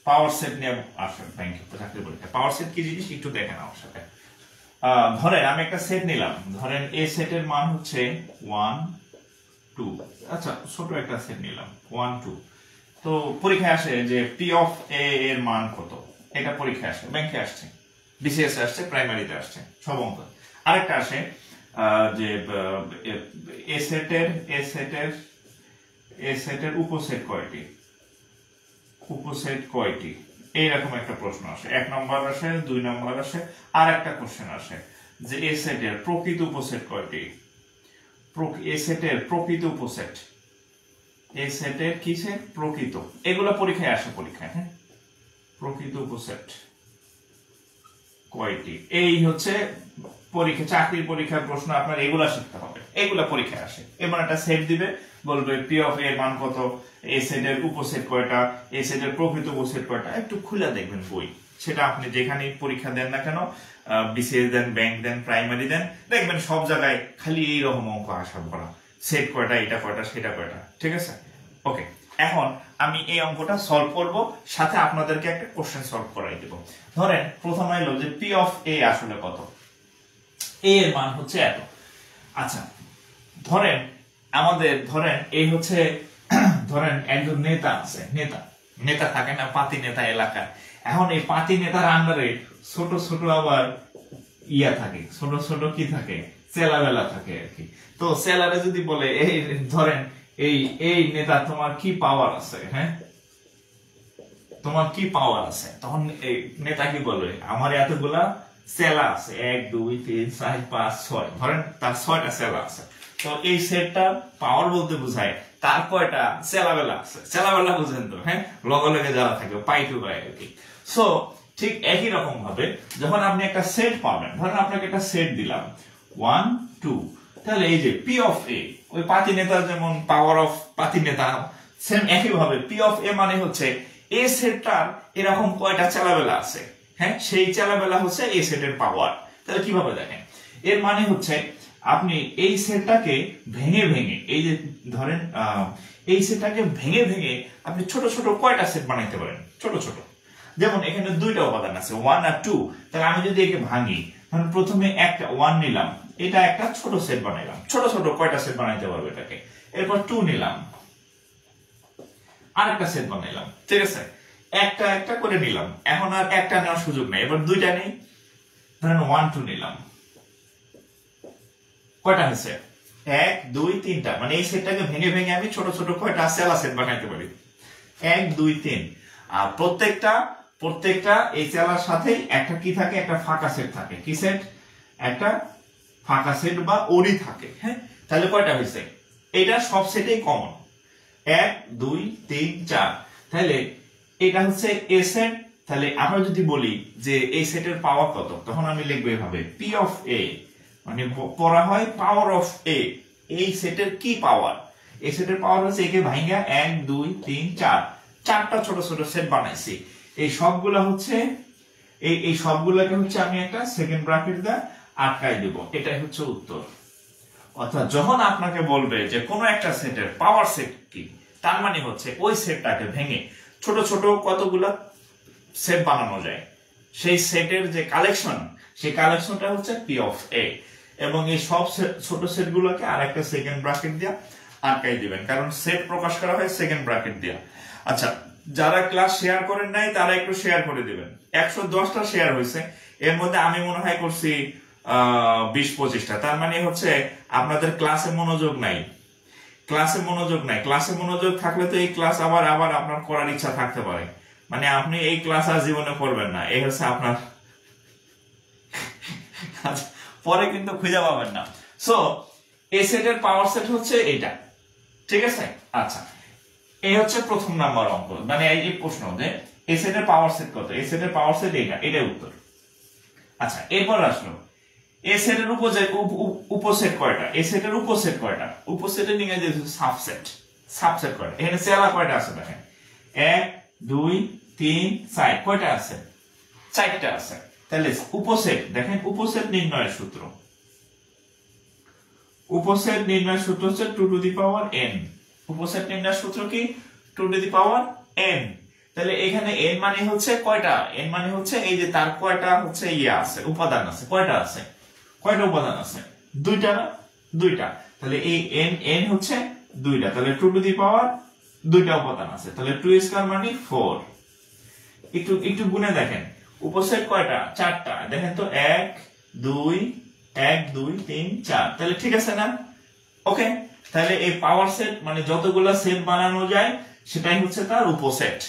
পাওয়ার সেট নিয়ে আসেন ব্যাংকে চাকরি পরীক্ষা। পাওয়ার সেট কি জিনিস একটু দেখেন আমার সাথে। ধরেন আমি একটা সেট নিলাম, ধরেন এ সেটের মান হচ্ছে 1 2, আচ্ছা ছোট একটা সেট নিলাম 1 2। তো পরীক্ষায় আসে যে পি অফ এ এর মান কত, এটা পরীক্ষায় আসে, ব্যাংকে আসছে, বিসিএস আসছে, প্রাইমারিতে আসছে, সব অঙ্ক। আরেকটা আসে যে এ সেটের উপসেট কয়টি, উপসেট কয়টি, এইরকম একটা প্রশ্ন আসে। 1 নম্বর আসে, 2 নম্বর আসে, আর একটা কোশ্চেন আসে যে এ সেটের প্রকৃত উপসেট কয়টি, এ সেটের প্রকৃত উপসেট, এ সেটের কিসের প্রকৃত, এগুলো পরীক্ষায় আসে, পরীক্ষায়। হ্যাঁ, প্রকৃত উপসেট কয়টি, এই হচ্ছে পরীক্ষা, চাকরির পরীক্ষার প্রশ্ন, আপনার এগুলা শিখতে হবে, এগুলা পরীক্ষায় আসে। এবার একটা সেট দিবে, বলবে পি অফ এর মান কত, এ সেটের উপসেট কয়টা, এ সেটের প্রকৃত উপসেট কয়টা, একটু খুলে দেখবেন বই, সেটা আপনি যেখানে পরীক্ষা দেন না কেন, বিসিএস দেন, ব্যাংক দেন, প্রাইমারি দেন, দেখবেন সব জায়গায় খালি এইরকম অঙ্ক আসা পড়া, সেট কয়টা, এটা কয়টা, সেটা কয়টা, ঠিক আছে? ওকে, এখন আমি এই অঙ্কটা সলভ করব, সাথে আপনাদেরকে একটা কোশ্চেন সলভ করাই দেব। ধরেন প্রথমে এলো যে পি অফ এ আসলে কত, এ এর মান হচ্ছে এত। আচ্ছা ধরেন আমাদের, ধরেন এই হচ্ছে ধরেন একজন নেতা আছে, নেতা থাকে না, পাতি নেতা এলাকায়। এখন এই পাতি নেতার আন্ডারে ছোট ছোট আবার ইয়া থাকে, ছোট ছোট কি থাকে, চেলাবেলা থাকে আর কি। তো চেলারে যদি বলে এই ধরেন এই নেতা তোমার কি পাওয়ার আছে, হ্যাঁ তোমার কি পাওয়ার আছে, তখন এই নেতা কি বলবে, আমার এতগুলা চেলা আছে, 1 2 3 4 5 6, ধরেন তার 6টা চেলা আছে। তো এই সেটটা পাওয়ার বলতে বোঝায় তার কয়টা চেলাবেলা আছে, চেলাবেলা বুঝেন তো? হ্যাঁ, লগে লগে যারা থাকে, পাই টু পাই আর কি। সো ঠিক একই রকম ভাবে যখন আপনি একটা সেট পাবেন, ধরেন আপনাকে একটা সেট দিলাম 1 2, তাহলে এই যে পি অফ এ, ওই পাতি নেতার যেমন পাওয়ার অফ পাতি নেতা, সেম একই ভাবে পি অফ এ মানে হচ্ছে এ সেটটার এরকম কয়টা চেলাবেলা আছে, হ্যাঁ সেই চেলাবেলা হচ্ছে এ সেটের পাওয়ার। তাহলে কিভাবে দেখেন, এর মানে হচ্ছে আপনি এই সেটটাকে ভেঙে ভেঙে, এই যে ধরেন এই সেটটাকে ভেঙে ভেঙে আপনি ছোট ছোট কয়টা সেট বানাইতে পারেন, ছোট ছোট। যেমন এখানে 2টা উপাদান আছে 1 আর 2, তাহলে আমি যদি একে ভাঙি, তাহলে প্রথমে একটা 1 নিলাম, এটা একটা ছোট সেট বানাইলাম, ছোট ছোট কয়টা সেট বানাইতে পারবো এটাকে। এরপর 2 নিলাম, আরেকটা সেট বানাইলাম, ঠিক আছে। একটা একটা করে নিলাম, এখন আর একটা নেওয়ার সুযোগ নেই, এবার দুইটা নেই, ধরেন 1 2 নিলাম, কয়টা হয়েছে 1 2 3টা, মানে এই সেটটাকে ভেঙে ভেঙে আমি ছোট ছোট কয়টা সেলা সেট বানাইতে পারি 1 2 3। আর প্রত্যেকটা এই সেলার সাথে একটা কি থাকে, একটা ফাঁকা সেট থাকে, কি সেট, একটা ফাঁকা সেট বা ওরি থাকে। হ্যাঁ, তাহলে কয়টা হয়েছে, এটা সব সেটেই কমন 1 2 3 4, তাহলে এটা হচ্ছে এ সেট। তাহলে আমরা যদি বলি যে এই সেটের পাওয়ার কত, তখন আমি লিখবো এভাবে পি অফ এ, মানে পড়া হয় পাওয়ার অফ এ, এই সেটের কি পাওয়ার, এই সেটের পাওয়ার হচ্ছে একে ভাঙা 1 2 3 4, চারটা ছোট ছোট সেট বানাইছি, এই সবগুলা হচ্ছে এই সবগুলাকে হচ্ছে আমি একটা সেকেন্ড ব্র্যাকেট দিয়ে আটকাই দেব, এটাই হচ্ছে উত্তর। অর্থাৎ যখন আপনাকে বলবে যে কোন একটা সেটের পাওয়ার সেট কি, তার মানে হচ্ছে ওই সেটটাকে ভেঙে ছোট ছোট কতগুলা সেট বানানো যায়, সেই সেটের যে কালেকশন, সেই কালেকশনটা হচ্ছে পি অফ এ, এবং এই সব ছোট সেটগুলোকে আরেকটা সেকেন্ড ব্র্যাকেট দিয়ে আটকাই দিবেন, কারণ সেট প্রকাশ করা হয় সেকেন্ড ব্র্যাকেট দিয়ে। আচ্ছা, যারা ক্লাস শেয়ার করেন নাই তারা একটু শেয়ার করে দিবেন। 110টা শেয়ার হয়েছে, এর মধ্যে আমি মনে হয় করছি 20-25টা, তার মানে হচ্ছে আপনাদের ক্লাসে মনোযোগ নাই, ক্লাসে মনোযোগ থাকলে তো এই ক্লাস আবার আপনার করার ইচ্ছা থাকতে পারে, মানে আপনি এই ক্লাস আর জীবনে করবেন না, এই হচ্ছে আপনার পরে কিন্তু খুঁজে পাবেন না। সো এই সেটের পাওয়ার সেট হচ্ছে এটা, ঠিক আছে। আচ্ছা, এই হচ্ছে প্রথম নাম্বার অঙ্ক, মানে এই প্রশ্ন যে এই সেটের পাওয়ার সেট কত, এই সেটের পাওয়ার সেট এইটা, এটাই উত্তর। আচ্ছা, এরপর আসলো এই সেটের উপসেট কয়টা, এই সেটের উপসেট কয়টা, উপসেটের ইংরেজি সাবসেট কয়টা, এখানে সেলা কয়টা আছে দেখেন 1 2 3 4, কয়টা আছে 4টা আছে। তাহলে উপসেট দেখেন, উপসেট নির্ণয়ের সূত্র, উপসেট নির্ণয়ের সূত্র হচ্ছে 2 টু দি পাওয়ার n, উপসেট নির্ণয়ের সূত্র কি 2 টু দি পাওয়ার n। তাহলে এখানে n মানে হচ্ছে কয়টা, n মানে হচ্ছে এই যে তার কয়টা হচ্ছে আছে, উপাদান আছে, কয়টা উপাদান আছে, দুইটা না, দুইটা। তাহলে এই n হচ্ছে দুইটা, তাহলে 2 টু দি পাওয়ার দুইটা উপাদান আছে, তাহলে 2 স্কয়ার মানে 4। একটু গুণে দেখেন উপসেট কয়টা, 4টা, দেখেন তো 1 2 3 4, তাহলে ঠিক আছে না, ওকে। তাহলে এই পাওয়ার সেট মানে যতগুলা সেট বানানো যায় সেটাই হচ্ছে তার উপসেট,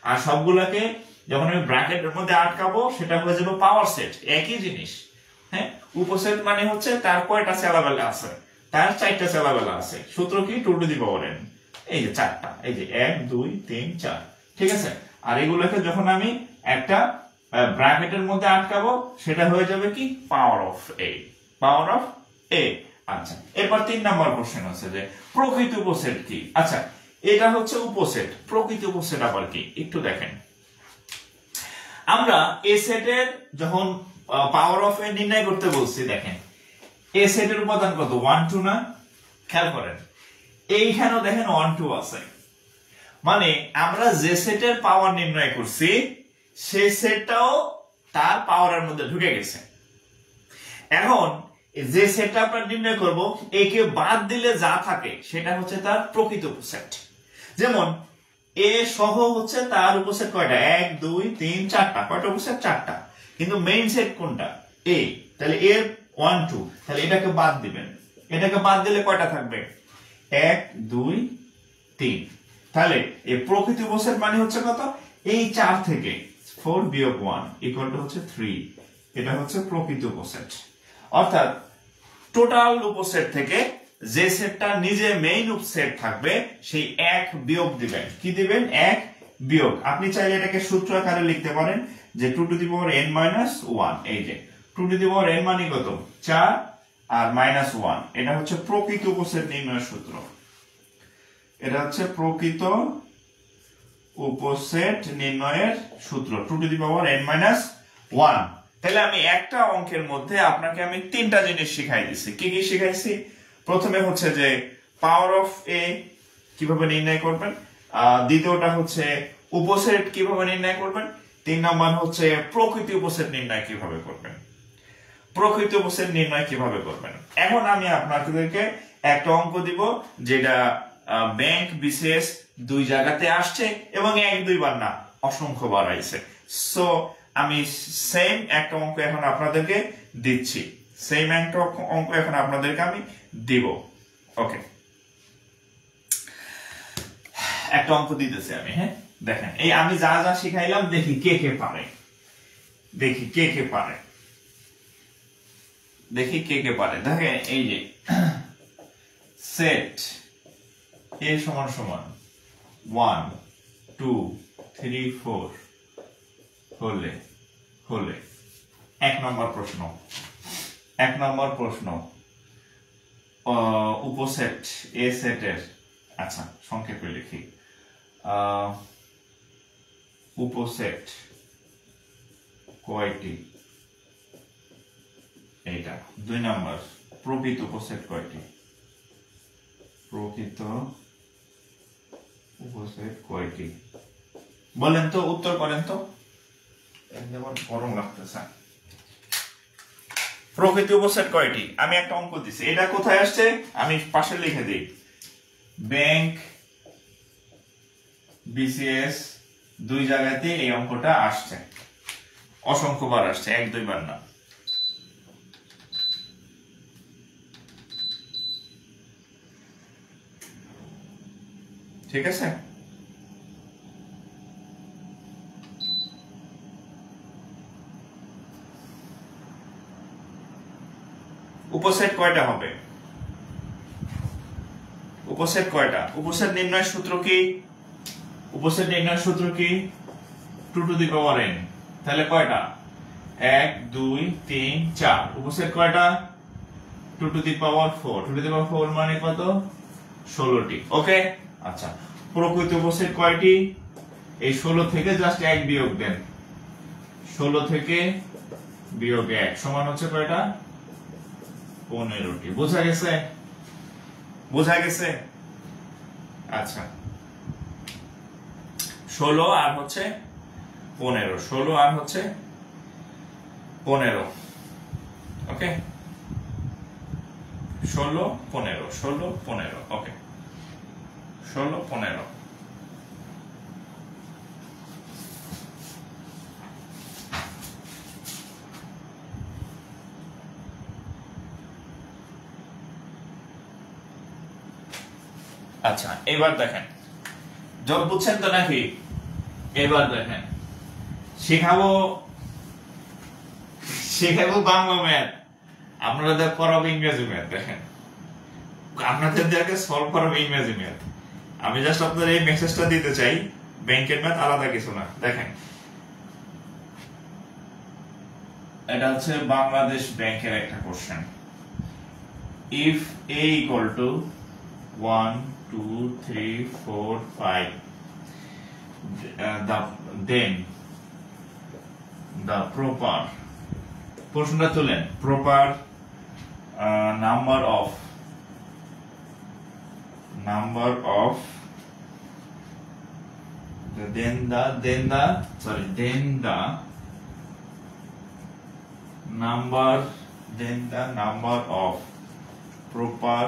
আর সবগুলাকে যখন আমি ব্র্যাকেটের মধ্যে আটকাবো সেটা হয়ে যাবে পাওয়ার সেট, একই জিনিস। হ্যাঁ, উপসেট মানে হচ্ছে তার কয়টা সেলাবেলা আছে, তার 4টা সেলাবেলা আছে, সূত্র কি 2 টু দি পাওয়ার n, এই যে 4টা, এই যে 1 2 3 4, ঠিক আছে। আর এগুলোকে যখন আমি একটা ব্র্যাকেটের মধ্যে আটকাবো সেটা হয়ে যাবে কি পাওয়ার অফ এ। আচ্ছা, এরপর 3 নাম্বার কোশ্চেন আছে যে প্রকৃত উপসেট কি। আচ্ছা, এটা হচ্ছে উপসেট, প্রকৃত উপসেট আবার কি একটু দেখেন। আমরা এ সেটের যখন পাওয়ার অফ এ নির্ণয় করতে বলছি, দেখেন এ সেটের উপাদান কত 1 2 না, খেয়াল করেন এইখানেও দেখেন 1 2 আছে, মানে আমরা যে সেটের পাওয়ার নির্ণয় করছি সেই সেটটাও তার পাওয়ারের মধ্যে ঢুকে গেছে। এখন যে সেটটা আমরা নির্ণয় করব একে বাদ দিলে যা থাকে সেটা হচ্ছে তার প্রকৃত উপসেট। যেমন এ সহ হচ্ছে তার উপসেট কয়টা 1 2 3 4টা, কয়টা উপসেট 4টা, কিন্তু মেইন সেট কোনটা এ, তাহলে এর 1 2, তাহলে এটাকে বাদ দিবেন, এটাকে বাদ দিলে কয়টা থাকবে 1 2 3, তাহলে এই প্রকৃত উপসেট মানে হচ্ছে কত, এই 4 থেকে 4 বিয়োগ 1 ইকুয়াল টু হচ্ছে 3, এটা হচ্ছে প্রকৃত উপসেট। অর্থাৎ টোটাল উপসেট থেকে যে সেটটা নিজে মেইন উপসেট থাকবে সেই 1 বিয়োগ দিবেন, কি দিবেন 1 বিয়োগ। আপনি চাইলে এটাকে সূত্র আকারে লিখতে পারেন যে 2 to the power n minus 1, এই যে 2 টু দি পাওয়ার n মানে কত 4 আর মাইনাস 1, এটা হচ্ছে প্রকৃত উপসেট নির্ণয়ের সূত্র, এটা হচ্ছে প্রকৃত উপসেট নির্ণয়ের সূত্র 2 to the power n minus 1। তাহলে আমি একটা অঙ্কের মধ্যে আপনাকে আমি 3টা জিনিস শিখাই দিছি। কি কি শিখাইছি, প্রথমে হচ্ছে যে পাওয়ার অফ এ কিভাবে নির্ণয় করবেন, দ্বিতীয়টা হচ্ছে উপসেট কিভাবে নির্ণয় করবেন, 3 নাম্বার হচ্ছে প্রকৃত উপসেট নির্ণয় কিভাবে করবেন, এখন আমি আপনাদেরকে একটা অঙ্ক দিব যেটা ব্যাংক বিশেষ 2 জায়গাতে আসছে এবং 1 2 বার না অসংখ্য বাড়াইছে। সো আমি সেম একটা অঙ্ক এখন আপনাদেরকে দিচ্ছি, সেম একটা অঙ্ক এখন আপনাদেরকে আমি দিব। ওকে, একটা অঙ্ক দিতেছি আমি। হ্যাঁ, দেখেন এই আমি যা যা শিখাইলাম, দেখি কে কে পারে, দেখি কে কে পারে, দেখি কে কে পারে। দেখেন এই যে সেট a সমান সমান 1 2 3 4 হলে হলে 1 নম্বর প্রশ্ন, 1 নম্বর প্রশ্ন উপসেট a সেটের, আচ্ছা সংক্ষেপে লিখি, উপসেট কয়টি, এইটা। 2 নম্বর প্রকৃত উপসেট কয়টি, প্রকৃত উপসেট কয়টি, বলেন তো, উত্তর করেন তো। একদম গরম লাগতেছে। প্রকৃত উপসেট কয়টি, আমি একটা অঙ্ক দিছি, এটা কোথায় আসছে আমি পাশে লিখে দিই। ব্যাংক বিসিএস 2 জায়গাতে এই অঙ্কটা আসছে, অসংখ্যবার আসছে, 1-2 বার না। ঠিক আছে, উপসেট কয়টা হবে, উপসেট কয়টা, উপসেট নির্ণয়ের সূত্র কি, উপসেট নির্ণয়ের সূত্র কি 2 টু দি পাওয়ার n, তাহলে কয়টা 1 2 3 4, উপসেট কয়টা 2 to the power 4, 2 to the পাওয়ার 4 মানে কত 16টি। ওকে, আচ্ছা প্রকৃত উপসেট কয়টি, এই 16 থেকে জাস্ট 1 বিয়োগ দেন, 16 থেকে বিয়োগ 1 সমান হচ্ছে কয়টা 15টি। বোঝা গেছে, বোঝা গেছে। আচ্ছা 16 আর হচ্ছে 15, 16 আর হচ্ছে 15। ওকে, 16 15, 16 15। ওকে, 16 15। আচ্ছা এবার দেখেন, যোগ বুঝছেন তো নাকি? এবার দেখেন শেখাবো বাংলা ম্যাথ, আপনাদের পড়াবো ইংরেজি ম্যাথ। দেখেন আপনাদেরকে সলভ করাবো ইংরেজি ম্যাথ। আমি জাস্ট আপনাদের এই মেসেজটা দিতে চাই, ব্যাংকের ম্যাথ আলাদা কিছু না। দেখেন এটা হচ্ছে বাংলাদেশ ব্যাংকের একটা question. If a equal to 1 2 3 4 5 then the proper, প্রশ্নটা তুলেন, proper number of then the number of proper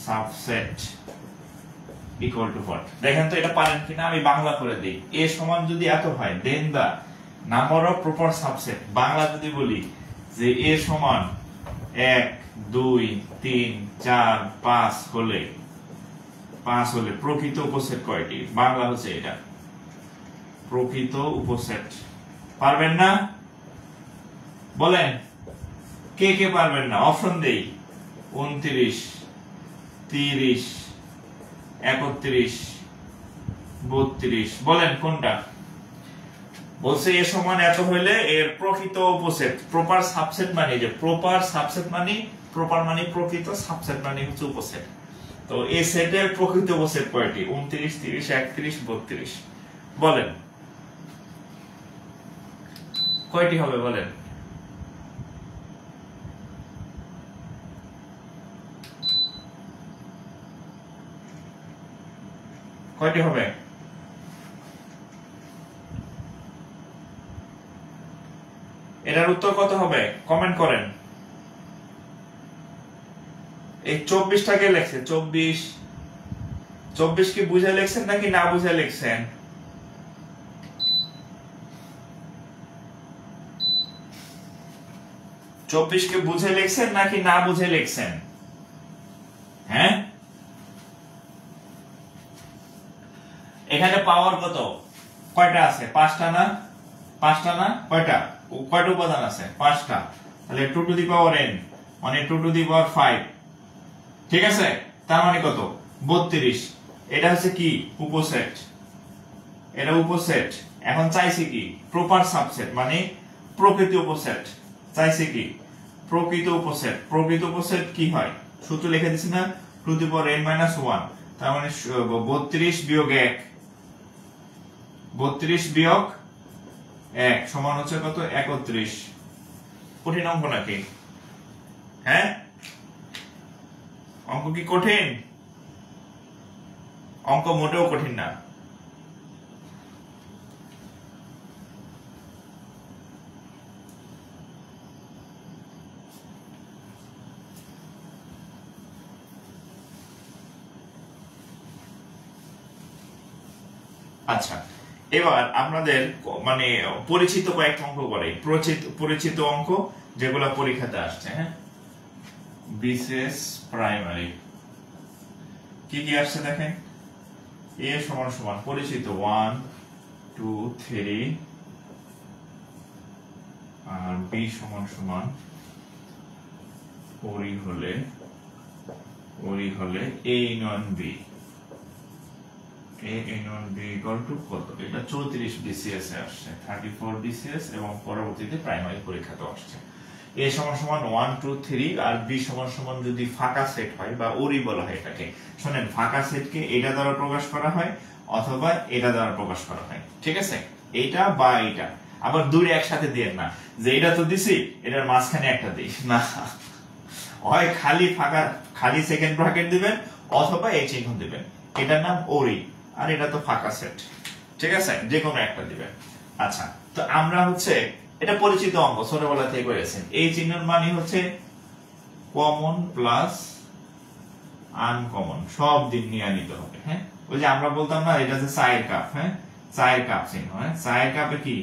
subset equal to what? দেখেন তো এটা পারেন কিনা, আমি বাংলা করে দেই। a সমান যদি এত হয় then the number of proper subset, Bangla যদি বলি যে a সমান 1 2 3 4 5 হলে প্রকৃত উপসেট কয়টি, বাংলা হচ্ছে এটা প্রকৃত উপসেট। পারবেন না বলেন, কে কে পারবেন না? অপশন দেই 29 30 31 32, বলেন কোনটা? বলছে এ সমান এত হইলে এর প্রকৃত উপসেট, প্রপার সাবসেট মানে যে প্রপার সাবসেট মানে প্রপার মানে প্রকৃত, সাবসেট মানে হচ্ছে উপসেট। তো এই সেটের প্রকৃত উপসেট কয়টি? 29 30 31 32, বলেন কয়টি হবে বলেন? কয়টি হবে? এটার উত্তর কত হবে কমেন্ট করেন। এই 24টাকে লেখছে 24 24 কি বুঝে লিখছেন নাকি না বুঝে লিখছেন? চব্বিশ কে বুঝে লিখছেন নাকি না বুঝে লিখছেন? হ্যাঁ, এখানে পাওয়ার কত, কয়টা আছে? পাঁচটা না? পাঁচটা না? কয়টা উপাদান আছে? পাঁচটা। তাহলে 2 টু দি পাওয়ার n মানে 2 টু দি পাওয়ার 5, ঠিক আছে? তার মানে কত? 32। এটা হচ্ছে কি? উপসেট। এটা উপসেট। এখন চাইছে কি? প্রপার সাবসেট মানে প্রকৃত উপসেট। চাইছে কি? প্রকৃত উপসেট। প্রকৃত উপসেট কি হয়? সূত্র লিখে দিছি না, 2 টু দি পাওয়ার n - 1। তার মানে 32 বিয়োগ 1, 32 বিয়োগ 1 সমান হচ্ছে কত? 31। কঠিন অঙ্ক নাকি? হ্যাঁ, অঙ্ক কি কঠিন? অঙ্ক মোটেও কঠিন না। আচ্ছা, এবার আপনাদের মানে পরিচিত কয়েকটা অঙ্ক করে, পরিচিত অঙ্ক যেগুলো পরীক্ষাতে আসছে। হ্যাঁ, বিসিএস প্রাইমারি কি কি আসছে দেখেন। এ সমান সমান পরিচিত 1 2 3, আর বি সমান সমান ওরি হলে a union b, a union b equal to কত? এটা 34 বিসিএস এ আসছে, 34 বিসিএস এবং পরবর্তীতে প্রাইমারি পরীক্ষাতে আসছে। a সমান সমান 1 2 3 আর b সমান সমান যদি ফাঁকা সেট হয় বা ওরি বলা হয় এটাকে। শুনেন, ফাঁকা সেটকে এটা দ্বারা প্রকাশ করা হয় অথবা এটা দ্বারা প্রকাশ করা হয়, ঠিক আছে? এটা বা এটা। আবার দুইটা একসাথে দিয়েন না যে এটা তো দিছি এটার মাঝখানে একটা দিই না, হয় খালি ফাঁকা খালি সেকেন্ড ব্র্যাকেট দিবেন অথবা এই চিহ্ন দিবেন। এটার নাম ওরি আর এটা তো ফাঁকা সেট, ঠিক আছে? যে কোনো একটা দিবেন। আচ্ছা, তো আমরা হচ্ছে এটা পরিচিত অঙ্ক, ছোটবেলা থেকে করেছেন। এই চিহ্নের মানে হচ্ছে কমন প্লাস আনকমন, সব দিক নিয়ে নিতে হবে। হ্যাঁ, ওই যে আমরা বলতাম না এটা হচ্ছে চায়ের কাপ। হ্যাঁ, চায়ের কাপ চিহ্ন। হ্যাঁ, চায়ের কাপে কি?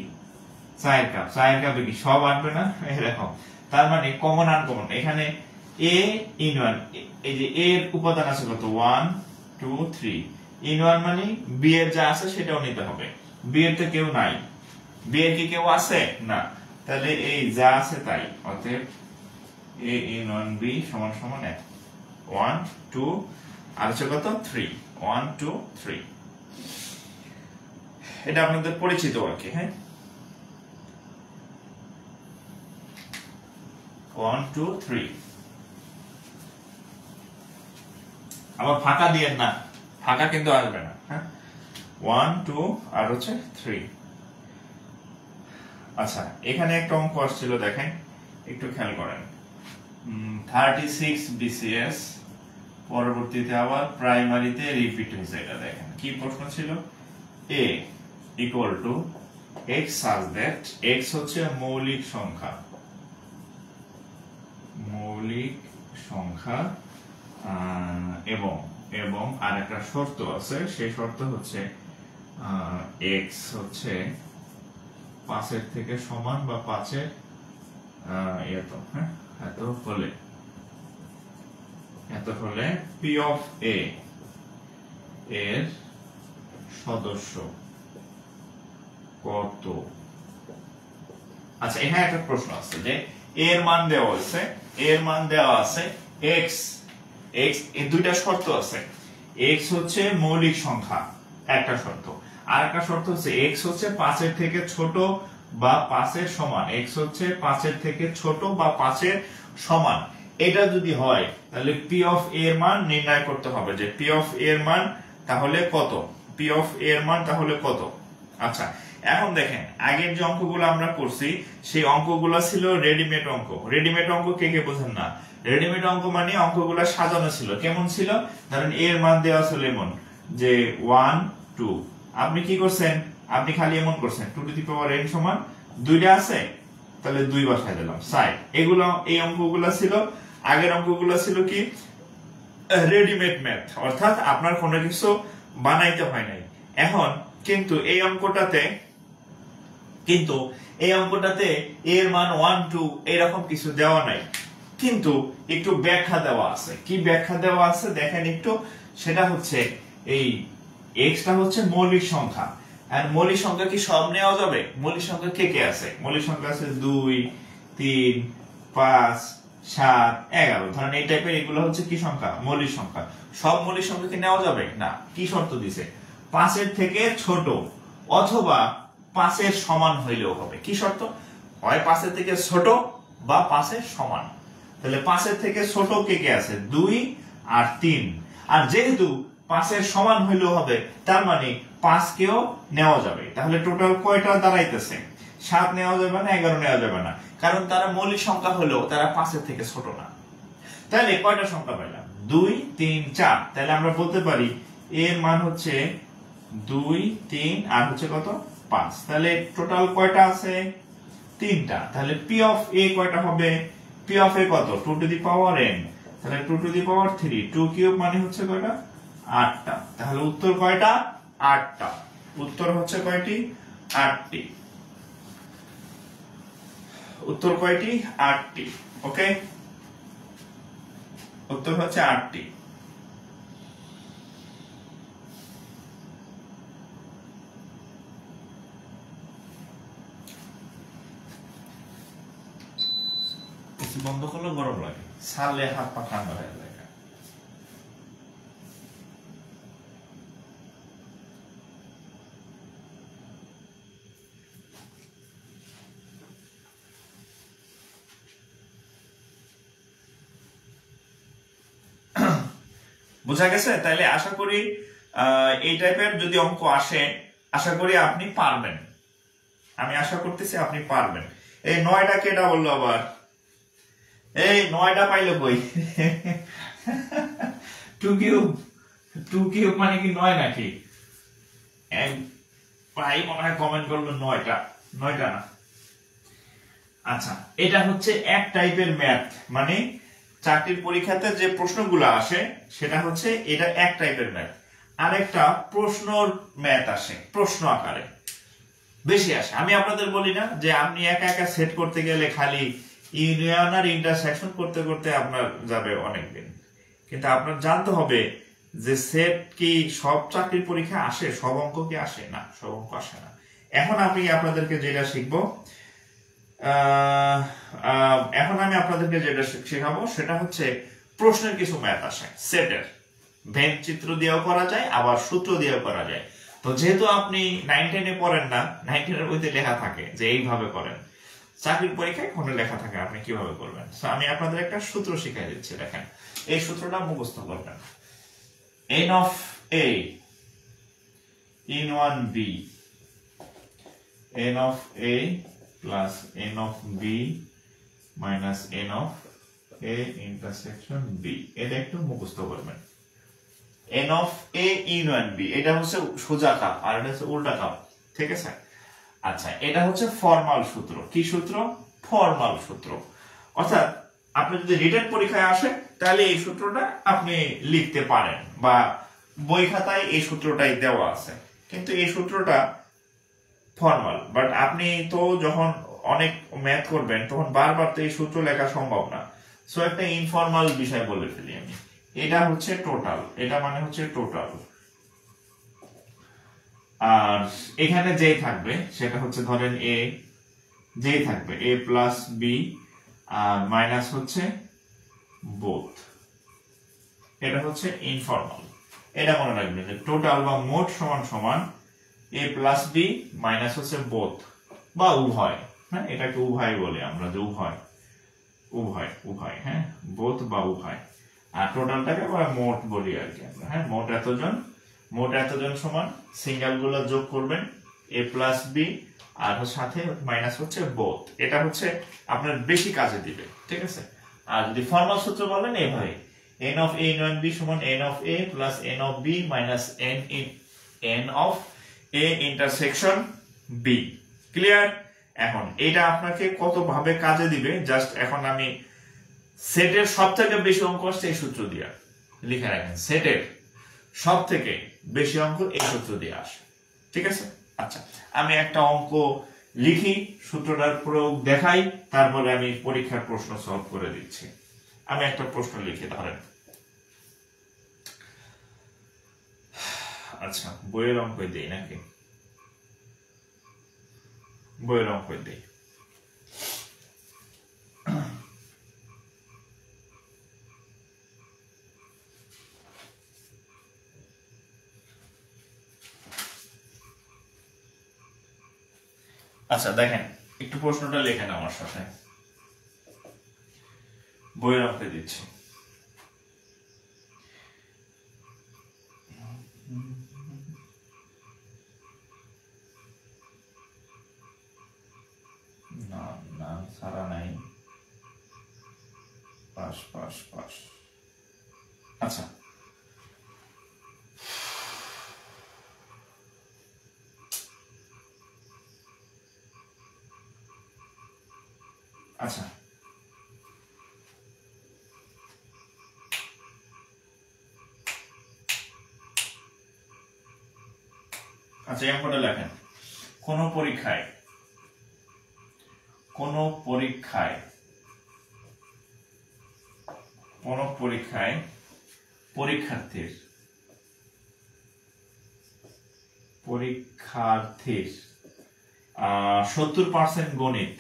চায়ের কাপে কি সব আনবে না? এরকম। তার মানে কমন আনকমন। এখানে a in 1, এই যে a এর উপাদান আছে কত? 1 2 3। in 1 মানে b এর যা আছে সেটাও নিতে হবে। b এর তো কেউ নাই, b এর কি কেউ আছে? না। তাহলে এই যা আছে তাই, অতএব a in 1b সমান সমান 1 2 আর হচ্ছে কত? 3। 1 2 3। এটা আপনাদের পরিচিত আর কি। হ্যাঁ, 1 2 3। আবার ফাঁকা দিয়েন না, ফাঁকা কিন্তু আসবে না। হ্যাঁ, 1 2 আর হচ্ছে 3। আচ্ছা, এখানে একটা অঙ্ক আসছিল দেখেন, একটু খেয়াল করেন। 36 বিসিএস পরবর্তীতে আবার প্রাইমারিতে রিপিট হয়েছে। এটা দেখেন কি প্রশ্ন ছিল? a equal to x such that x হচ্ছে মৌলিক সংখ্যা এবং আর একটা শর্ত আছে, সেই শর্ত হচ্ছে x হচ্ছে 5 এর থেকে সমান বা 5 এর এত হলে p of a এর সদস্য কত? আচ্ছা, এখানে একটা প্রশ্ন আছে যে এর মান দেওয়া আছে x এই দুইটা শর্ত আছে। x হচ্ছে মৌলিক সংখ্যা একটা শর্ত, আর একটা শর্ত হচ্ছে x হচ্ছে 5 এর থেকে ছোট বা 5 এর সমান। x হচ্ছে 5 এর থেকে ছোট বা 5 এর সমান। এটা যদি হয় তাহলে p of a এর মান নির্ণয় করতে হবে যে p of a এর মান তাহলে কত? p of a এর মান তাহলে কত? আচ্ছা, এখন দেখেন আগের যে অঙ্কগুলো আমরা করছি সেই অঙ্কগুলো ছিল রেডিমেড অঙ্ক। রেডিমেড অঙ্ক কে কে বোঝেন না? রেডিমেড অঙ্ক মানে অঙ্কগুলো সাজানো ছিল। কেমন ছিল? ধরেন এর মান দেওয়া ছিল এমন যে 1 2, আপনি কি করছেন? আপনি খালি এমন করছেন 2 টু দি পাওয়ার n সমান দুইটা আছে তাহলে 2 বসায় দিলাম সাইড। এই অঙ্কগুলো ছিল। আগের অঙ্কগুলো ছিল কি রেডিমেড ম্যাথ, অর্থাৎ আপনার কোনো কিছু বানাইতে হয় নাই। এখন কিন্তু এই অঙ্কটাতে এর মান 1 2 এরকম কিছু দেওয়া নাই, কিন্তু একটু ব্যাখ্যা দেওয়া আছে। কি ব্যাখ্যা দেওয়া আছে দেখেন একটু, সেটা হচ্ছে এই এক্সটা হচ্ছে মৌলিক সংখ্যা, আর মৌলিক সংখ্যা কি সব নেওয়া যাবে? মৌলিক সংখ্যা কে কে আছে? মৌলিক সংখ্যা আছে 2 3 5 7 11, ধরেন এই টাইপের এগুলো হচ্ছে কি সংখ্যা? মৌলিক সংখ্যা। সব মৌলিক সংখ্যা কি নেওয়া যাবে না? কি শর্ত দিছে? 5 এর থেকে ছোট অথবা 5 এর সমান হইলেও হবে। কি শর্ত? হয় 5 এর থেকে ছোট বা 5 এর সমান। তাহলে 5 এর থেকে ছোট কে কে আছে? 2 আর 3। আর যেহেতু 5 এর সমান হইলেও হবে, তার মানে 5 কেও নেওয়া যাবে। তাহলে টোটাল কয়টা দাঁড়াইতেছে? 7 নেওয়া যাবে না, 11 নেওয়া যাবে না, কারণ তারা মৌলিক সংখ্যা হলেও তারা 5 এর থেকে ছোট না। তাহলে কয়টা সংখ্যা পেলাম? 2 3 4। তাহলে আমরা বলতে পারি এর মান হচ্ছে 2 3 আর হচ্ছে কত? 5। তাহলে টোটাল কয়টা আছে? 3টা। তাহলে p অফ a কয়টা হবে? p অফ a কত? 2 টু দি পাওয়ার n। তাহলে 2 টু দি পাওয়ার 3, 2 কিউব মানে হচ্ছে কয়টা? 8টা। তাহলে উত্তর কয়টা? 8টা। উত্তর হচ্ছে কয়টি? 8টি। উত্তর কয়টি? 8টি। ওকে, উত্তর হচ্ছে 8টি। বন্ধ করলে গরম লাগে, ছাড়লে হাত পা ঠান্ডা হয়ে যায়। বোঝা গেছে? তাইলে আশা করি এই টাইপের যদি অঙ্ক আসে, আশা করি আপনি পারবেন। আমি আশা করতেছি আপনি পারবেন। এই 9টা কেটা বললো আবার? এই 9টা পাইলো কই? 2 কিউব মানে কি 9 নাকি? ভাই মনে হয় কমেন্ট করলো 9টা না। আচ্ছা, এটা হচ্ছে এক টাইপের ম্যাথ, মানে চাকরির পরীক্ষাতে যে প্রশ্নগুলো আসে সেটা হচ্ছে এটা এক টাইপের ম্যাথ। আরেকটা প্রশ্নর ম্যাথ আসে, প্রশ্ন আকারে বেশি আসে। আমি আপনাদের বলি না যে আপনি একা একা সেট করতে গেলে খালি ইউনিয়ন আর ইন্টারসেকশন করতে করতে আপনার যাবে অনেক দিন, কিন্তু আপনার জানতে হবে যে সেট কি সব চাকরির পরীক্ষা আসে, সব অঙ্ক কি আসে? না, সব অঙ্ক আসে না। এখন আমি আপনাদেরকে যেটা শিখবো, এখন আমি আপনাদেরকে যেটা শেখাবো সেটা হচ্ছে প্রশ্নের কিছু ম্যাথ আসে সেটের। ভেন চিত্র দিয়েও করা যায়, আবার সূত্র দিয়েও করা যায়। তো যেহেতু আপনি 9 10 এ পড়েন না, 9 10 এর বইতে লেখা থাকে যে এইভাবে করেন, চাকরির পরীক্ষায় কোনে লেখা থাকে আপনি কিভাবে করবেন। তো আমি আপনাদের একটা সূত্র শিখিয়ে দিচ্ছি। দেখেন, এই সূত্রটা মুখস্থ করবেন। n of a in 1b, n of a plus n of b minus n of a intersection b, এটা একটু মুখস্থ করবেন। n of a in 1b, এটা হচ্ছে সোজা কাপ আর এটা হচ্ছে উল্টা কাপ, ঠিক আছে? আচ্ছা, এটা হচ্ছে ফর্মাল সূত্র। কি সূত্র? ফর্মাল সূত্র। অর্থাৎ আপনি যদি রিটেন পরীক্ষায় আসে তাহলে এই সূত্রটা আপনি লিখতে পারেন, বা বই খাতায় এই সূত্রটাই দেওয়া আছে, কিন্তু এই সূত্রটা ফর্মাল। বাট আপনি তো যখন অনেক ম্যাথ করবেন তখন বারবার তো এই সূত্র লেখা সম্ভব না। সো একটা ইনফর্মাল বিষয় বলে ফেলি আমি। এটা হচ্ছে টোটাল, এটা মানে হচ্ছে টোটাল। আর এখানে যেই থাকবে সেটা হচ্ছে ধরেন এ, যেই থাকবে এ প্লাস বি আর মাইনাস হচ্ছে বোথ, এটা হচ্ছে ইনফর্মাল। এটা মনে রাখবেন যে টোটাল বা মোট সমান সমান এ প্লাস বি মাইনাস হচ্ছে বোথ বা উভয়। হ্যাঁ, এটাকে উভয় বলে আমরা, যে উভয় উভয় উভয়, হ্যাঁ, বোথ বা উভয়। আর টোটালটাকে আমরা মোট বলি আর কি আমরা। হ্যাঁ, মোট এতজন সমান সিঙ্গেল গুলো যোগ করবেন এ প্লাস বি আর সাথে মাইনাস হচ্ছে বোথ। এটা হচ্ছে আপনার বেশি কাজে দিবে, ঠিক আছে? আর যদি ফর্মাল সূত্র বলেন এইভাবে, n of a in 1b সমান n of a plus n of b minus n of a intersection b। Clear? এখন এটা আপনাকে কত ভাবে কাজে দিবে, জাস্ট এখন আমি সেটের সবথেকে বেশি অঙ্ক আসছে এই সূত্র দিয়া। লিখে রাখেন, সেটের সব থেকে বেশি অঙ্ক এই সূত্র দিয়ে আসে। ঠিক আছে, আচ্ছা আমি একটা অঙ্ক লিখি, সূত্রটার প্রয়োগ দেখাই, তারপরে আমি পরীক্ষার প্রশ্ন সলভ করে দিচ্ছি। আমি একটা প্রশ্ন লিখে ধরেন, আচ্ছা বইয়ের অঙ্কই দেই নাকি, বইয়ের অঙ্কই দেই। আচ্ছা দেখেন, একটু প্রশ্নটা লেখেন আমার সাথে, বইয়ের অঙ্কে দিচ্ছি। না না সারা নাই, পাস পাস পাস। আচ্ছা আচ্ছা আচ্ছা এই অঙ্কটা লেখেন, কোন পরীক্ষায় পরীক্ষার্থীর 70% গণিত,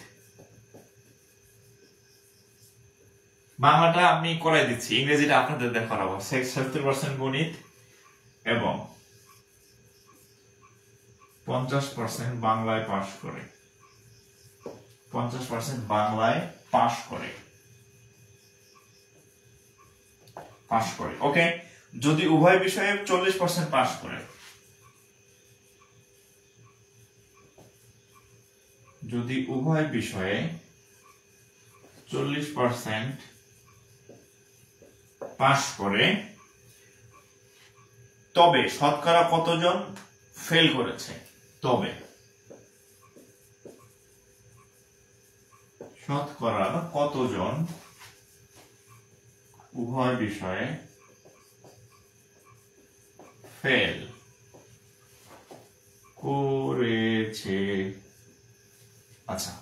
বাংলাটা আমি করাই দিচ্ছি, ইংরেজিটা আপনাদের দেখাবো। 70% গণিত এবং 50% বাংলায় পাশ করে, 50% বাংলায় পাশ করে। ওকে, যদি উভয় বিষয়ে 40% পাশ করে, যদি উভয় বিষয়ে 40% পাশ করে, তবে শতকরা কতজন ফেল করেছে? তবে শতকরা কতজন উভয় বিষয়ে ফেল করেছে। আচ্ছা,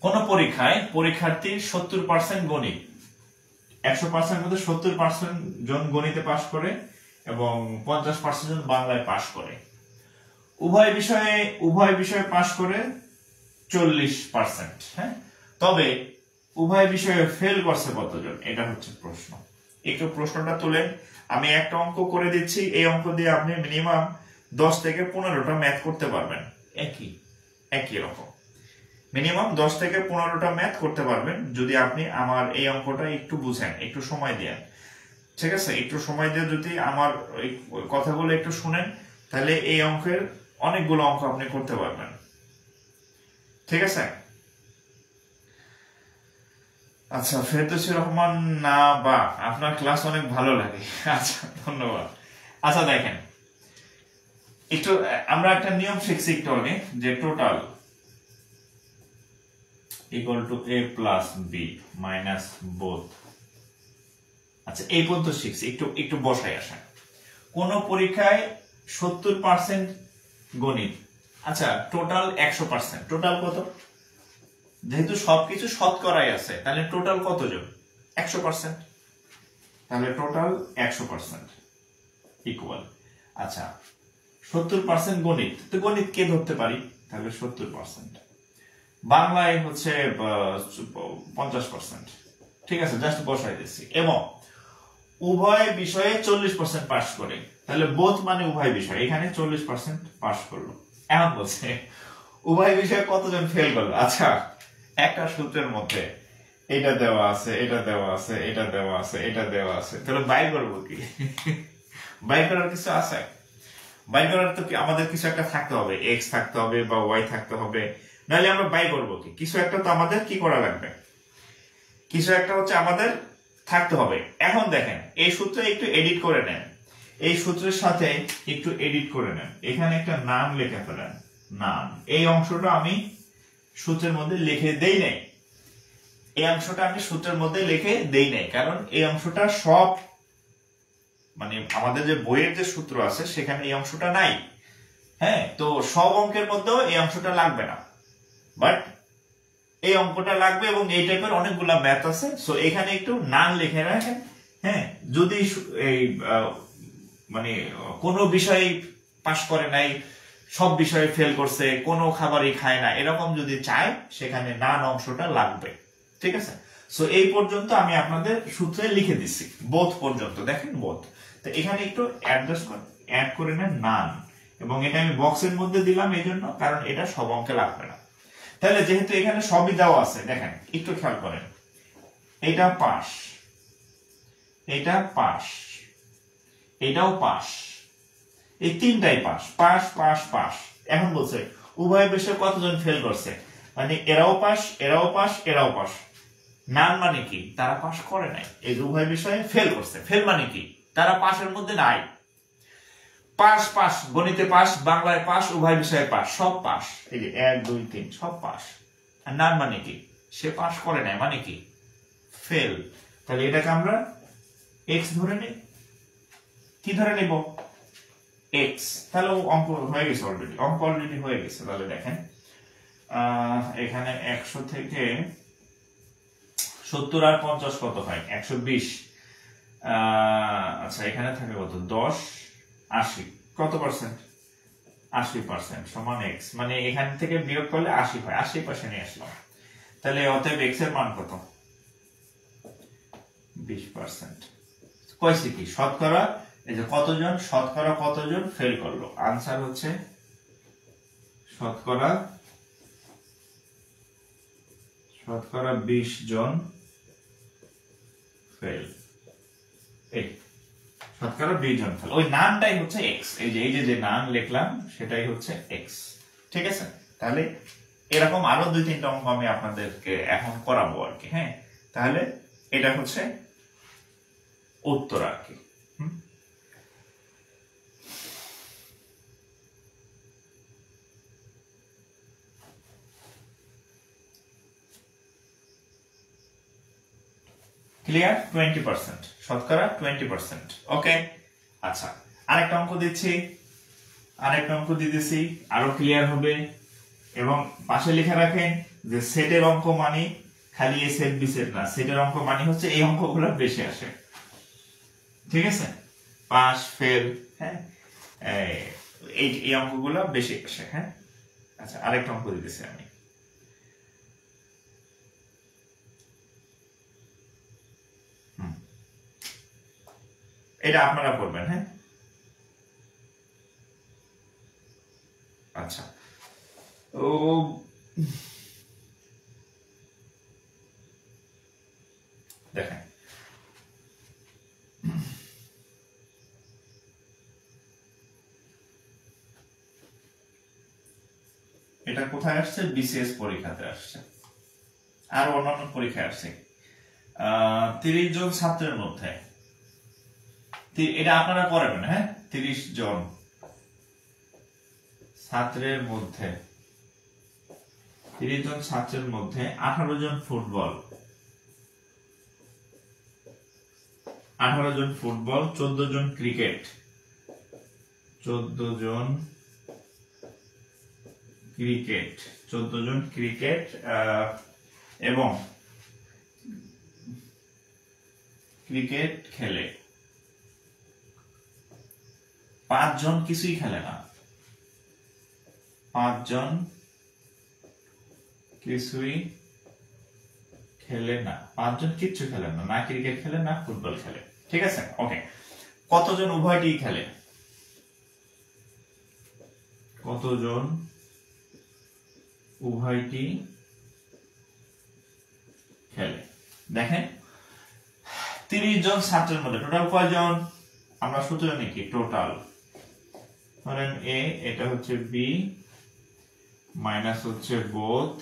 কোন পরীক্ষায় পরীক্ষার্থীর 70% গণিত, 100% মধ্যে 70% জন গণিতে পাশ করে এবং 50% জন বাংলায় পাশ করে, উভয় বিষয়ে পাশ করে 40%, হ্যাঁ, তবে উভয় বিষয়ে ফেল করছে কতজন, এটা হচ্ছে প্রশ্ন। একটু প্রশ্নটা তুলেন, আমি একটা অঙ্ক করে দিচ্ছি, এই অঙ্ক দিয়ে আপনি মিনিমাম 10 থেকে 15টা ম্যাথ করতে পারবেন, একই রকম মিনিমাম 10 থেকে 15টা ম্যাথ করতে পারবেন যদি আপনি আমার এই অঙ্কটা একটু বুঝেন, একটু সময় দেন। ঠিক আছে, একটু সময় দিয়ে যদি আমার এই কথাগুলো একটু শুনেন, তাহলে এই অঙ্কের অনেকগুলো অঙ্ক আপনি করতে পারবেন। ঠিক আছে, আচ্ছা ফেরদৌসী রহমান, না বা আপনার ক্লাস অনেক ভালো লাগে, আচ্ছা ধন্যবাদ। আচ্ছা দেখেন, একটু আমরা একটা নিয়ম শিখছি একটু আগে, যে total equal to a plus b minus both. আচ্ছা এই পর্যন্ত শিখছি, একটু বসাই আসেন। কোন পরীক্ষায় 70% গণিত, আচ্ছা টোটাল 100%, টোটাল কত? যেহেতু সবকিছু শতকরাই আছে, তাহলে টোটাল কতজন? 100%, তাহলে টোটাল 100% ইকুয়াল, আচ্ছা 70% গণিত, তো গণিত কে ধরতে পারি, তাহলে 70%, বাংলায় হচ্ছে 50%, ঠিক আছে, জাস্ট বসাই দিচ্ছি, এবং উভয় বিষয়ে 40% পাস করে, তাহলে বোথ মানে উভয় বিষয়, এখানে 40% পাস করলো। এখন বলছে উভয় বিষয়ে কতজন ফেল করলো। আচ্ছা একটা সূত্রের মধ্যে এটা দেওয়া আছে, এটা দেওয়া আছে, এটা দেওয়া আছে, এটা দেওয়া আছে, তাহলে বাই করবো কি? বাই করার কিছু আছে? বাই করার তো কি আমাদের কিছু একটা থাকতে হবে, এক্স থাকতে হবে বা ওয়াই থাকতে হবে, নাহলে আমরা বাই করবো কি? কিছু একটা তো আমাদের কি করা লাগবে, কিছু একটা হচ্ছে আমাদের থাকতে হবে। এখন দেখেন এই সূত্রে একটু এডিট করে নেন, এই সূত্রের সাথে একটু এডিট করে নেন, এখানে একটা নাম লিখে ফেলেন, নাম। এই অংশটা আমি সূত্রের মধ্যে লিখে দেই নাই, এই অংশটা আমি সূত্রের মধ্যে লিখে দেই নাই, কারণ এই অংশটা সব মানে আমাদের যে বইয়ের যে সূত্র আছে সেখানে এই অংশটা নাই। হ্যাঁ, তো সব অঙ্কের মধ্যেও এই অংশটা লাগবে না, বাট এই অঙ্কটা লাগবে এবং এই টাইপের অনেকগুলা ম্যাথ আছে। সো এখানে একটু নাম লিখে রাখেন। হ্যাঁ, যদি এই মানে কোনো বিষয়ে পাশ করে নাই, সব বিষয়ে ফেল করছে, কোনো খাবারই খায় না, এরকম যদি চায় সেখানে নান অংশটা লাগবে। ঠিক আছে, সো এই পর্যন্ত আমি আপনাদের সূত্রে লিখে দিচ্ছি, বোথ পর্যন্ত দেখেন, বোথ। তো এখানে একটু অ্যাড করে নেন নান, এবং এটা আমি বক্সের মধ্যে দিলাম এই জন্য কারণ এটা সব অঙ্কে লাগবে না। তাহলে যেহেতু এখানে সবই দেওয়া আছে, দেখেন একটু খেয়াল করেন, এটা পাস, এটা পাস, এটাও পাস, এই তিনটাই পাস, পাস পাস পাস। এখন বলছে উভয় বিষয়ে কতজন ফেল করছে, মানে এরাও পাস, এরাও পাস, এরাও পাস। নান মানে কি, তারা পাস করে নাই, এই উভয় বিষয়ে ফেল করছে। ফেল মানে কি, তারা পাসের মধ্যে নাই। পাস পাস, গণিতে পাস, বাংলায় পাস, উভয় বিষয়ে পাস, সব পাস, এই যে 1 2 3 সব পাস। আর নান মানে কি, সে পাস করে নাই, মানে কি ফেল। তাহলে এটাকে আমরা এক্স ধরে নিই। কি ধরে নিব, এক্স। তাহলে অঙ্ক হয়ে গেছে অলরেডি, অঙ্ক অলরেডি হয়ে গেছে। তাহলে দেখেন এখানে 100 থেকে 70 আর 50 কত হয়, 120। আচ্ছা, এখানে থাকে কত, 10 80, কত পার্সেন্ট, 80% সমান এক্স, মানে এখান থেকে বিয়োগ করলে 80 হয়, 80% নিয়ে আসলাম। তাহলে অতএব এক্স এর মান কত, 20%। কইছে কি শতকরা, এই যে কতজন, শতকরা কতজন ফেল করলো, আনসার হচ্ছে শতকরা 20 জন ফেল। এই শতকরা 20 জন ফেল, ওই নামটাই হচ্ছে এক্স। এই যে নাম লিখলাম সেটাই হচ্ছে এক্স। ঠিক আছে, তাহলে এরকম আরো 2-3টা অঙ্ক আমি আপনাদেরকে এখন করাবো আর কি। হ্যাঁ, তাহলে এটা হচ্ছে উত্তর আর কি। ক্লিয়ার, 20%, শতকরা 20%। ওকে, আচ্ছা আরেকটা অঙ্ক দিচ্ছি, আরেকটা অঙ্ক দিতেছি, আরো ক্লিয়ার হবে। এবং পাশে লিখে রাখেন যে সেটের অঙ্ক মানে খালি এ সেট বি সেট না, সেটের অঙ্ক মানে হচ্ছে এই অঙ্কগুলো বেশি আসে। ঠিক আছে, পাস ফেল, হ্যাঁ এই অঙ্কগুলো বেশি আসে। হ্যাঁ, আচ্ছা আরেকটা অঙ্ক দিতেছি আমি। এটা আপনারা করবেন। হ্যাঁ, আচ্ছা ও দেখেন, এটা কোথায় আসছে, বিসিএস পরীক্ষাতে আসছে, আর অন্যান্য পরীক্ষায় আসছে। 30 জন ছাত্রের মধ্যে, এটা আপনারা করবেন। হ্যাঁ, 30 জন ছাত্রের মধ্যে, 30 জন ছাত্রের মধ্যে 18 জন ফুটবল, 18 জন ফুটবল, 14 জন ক্রিকেট, 14 জন ক্রিকেট, 14 জন ক্রিকেট এবং ক্রিকেট খেলে, 5 জন কিছুই খেলে না, 5 জন কিছুই খেলে না, 5 জন কিচ্ছু খেলে না, না ক্রিকেট খেলে না ফুটবল খেলে। ঠিক আছে, ওকে। কতজন উভয়টি খেলে, কতজন উভয়টি খেলে। দেখেন 30 জন ছাত্রের মধ্যে টোটাল কয়জন, আমরা সূত্র জানি কি, টোটাল ধরেন এ, এটা হচ্ছে বি, মাইনাস হচ্ছে বোথ,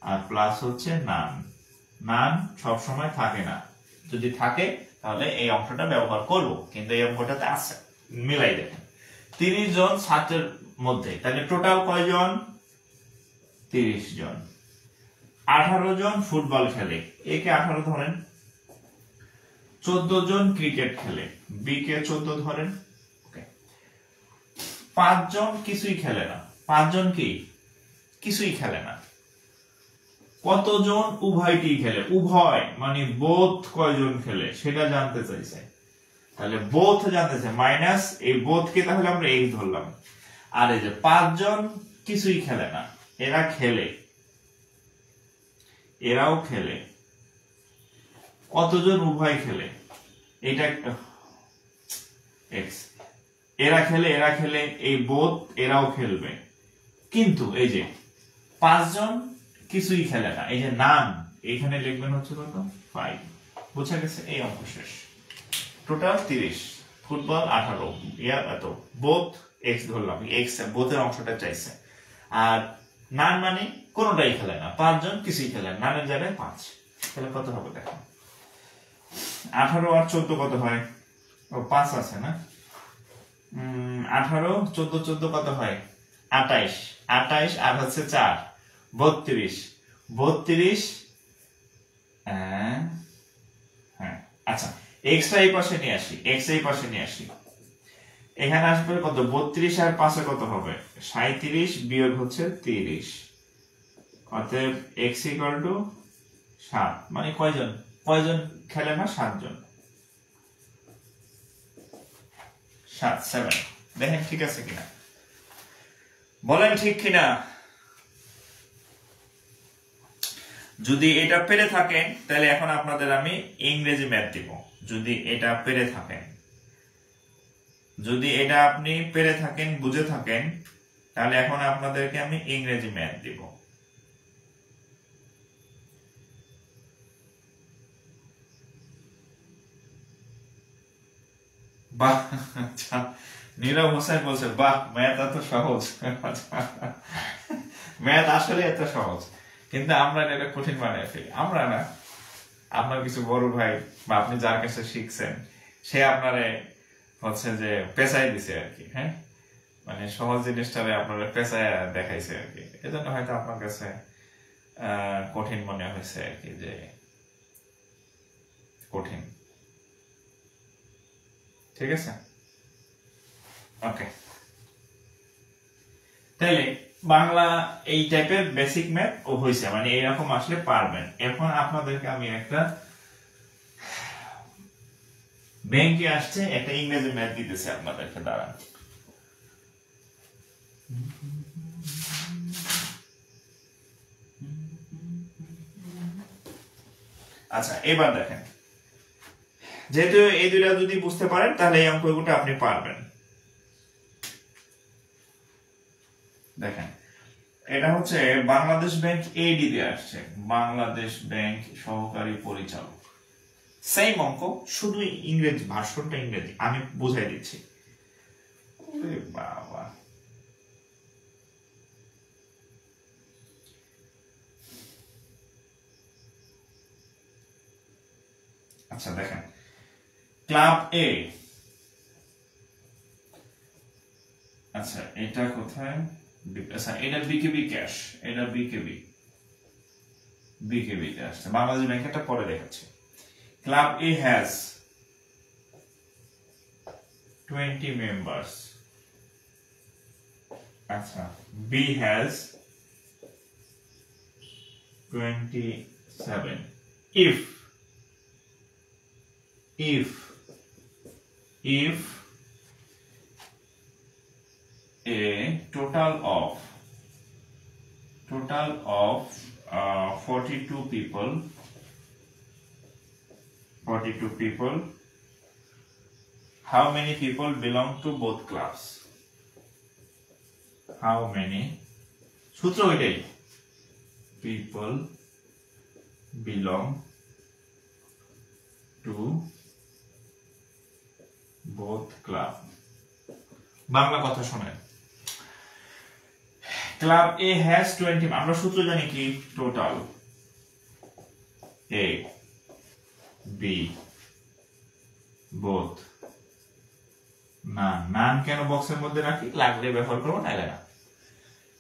আর প্লাস হচ্ছে নান। নান সব সময় থাকে না, যদি থাকে তাহলে এই অঙ্কটা ব্যবহার করব, কিন্তু এই অঙ্কটাতে আছে, মিলাই দেখেন 30 জন ছাত্রের মধ্যে, তাহলে টোটাল কয়জন, 30 জন। 18 জন ফুটবল খেলে, একে 18 ধরেন, 14 জন ক্রিকেট খেলে, বি কে 14 ধরেন। 5 জন কিছুই খেলে না, 5 জন কি কিছুই খেলে না। কতজন উভয়টি খেলে, উভয় মানে বোথ কয়জন খেলে সেটা জানতে চাইছে, তাহলে বোথ জানতে চাই মাইনাস এই বোথ কে তাহলে আমরা এই ধরলাম। আর এই যে 5 জন কিছুই খেলে না, এরা খেলে, এরাও খেলে, কতজন উভয় খেলে, এটা এক্স, এরা খেলে, এরা খেলে, এই বোথ এরাও খেলবে, কিন্তু এই যে 5 জন কিছুই খেলে না, এই যে নাম এখানে লিখবেন হচ্ছে কত 5, বুঝা গেছে? এই অঙ্ক শেষ। টোটাল 30, ফুটবল 18, ইয়া এত, বোথ এক্স ধরলাম, এক্স বোথের অংশটা চাইছে। আর নান মানে কোনটাই খেলে না, 5 জন কিছুই খেলে না, নানের জায়গায় 5, তাহলে কত হবে দেখো। 18 আর 14 কত হয়, ও 5 আছে না, 18 14 14 কত হয় 28, 28 আর হচ্ছে 4 32, 32 হ্যাঁ আচ্ছা এক্সটা এই পাশে নিয়ে আসি, এক্স এই পাশে নিয়ে আসি, এখানে আসবে কত 32 আর 5 কত হবে 37 বিয়োগ হচ্ছে 30, অতএব x = 7, মানে কয়জন কয়জন খেলে না 7 জন, 7 দেখেন ঠিক আছে কিনা, বলেন ঠিক কিনা। যদি এটা পেরে থাকেন তাহলে এখন আপনাদের আমি ইংরেজি ম্যাথ দিব, যদি এটা পেরে থাকেন, যদি এটা আপনি পেরে থাকেন বুঝে থাকেন তাহলে এখন আপনাদেরকে আমি ইংরেজি ম্যাথ দিব। বাহ, আচ্ছা নীরব হোসেন বলছে বাহ ম্যাথ এত সহজ, ম্যাথ আসলে এত সহজ, কিন্তু আমরা এটা কঠিন বানাই ফেলি। আমরা না, আপনার কিছু বড় ভাই বা আপনি যার কাছে শিখছেন সে আপনারে হচ্ছে যে পেঁচাই দিছে আর কি, হ্যাঁ মানে সহজ জিনিসটারে আপনারা পেঁচায় দেখাইছে আর কি, এজন্য হয়তো আপনার কাছে কঠিন মনে হয়েছে আর কি, যে কঠিন, ঠিক আছে ওকে। তাইলে বাংলা এই টাইপের বেসিক ম্যাথ ও হয়েছে, মানে এরকম আসলে পারবেন। এখন আপনাদেরকে আমি একটা ব্যাংকে আসছে একটা ইংরেজি ম্যাথ দিতেছে আপনাদেরকে, দাঁড়ান। আচ্ছা এবার দেখেন, যেহেতু এই দুইটা যদি বুঝতে পারেন তাহলে এই অঙ্কগুলো আপনি পারবেন। দেখেন এটা হচ্ছে বাংলাদেশ ব্যাংক এডি দিয়ে আসছে, বাংলাদেশ ব্যাংক সহকারী পরিচালক, সেম অঙ্ক শুধু ইংরেজি ভার্সনটা ইংরেজি, আমি বুঝাই দিচ্ছি। বাবা আচ্ছা দেখেন ক্লাব এ, আচ্ছা এটা কোথায়, আচ্ছা এটা বিকেবি ক্যাশ, এটা বিকেবি ক্যাশ, বাংলাদেশ ব্যাংকটা পরে দেখাচ্ছি। ক্লাব এ হ্যাজ 20 members, আচ্ছা B has 27, if a total of 42 people, how many people belong to both clubs? How many, সূত্র এটাই, people belong to both club। Bangla কথা শোনেন, ক্লাব এ হ্যাজ 20, আমরা সূত্র জানি কি, টোটাল এ বি বোথ, নান কেন বক্সের মধ্যে রাখি, লাগলে ব্যবহার করবো নাইলে না।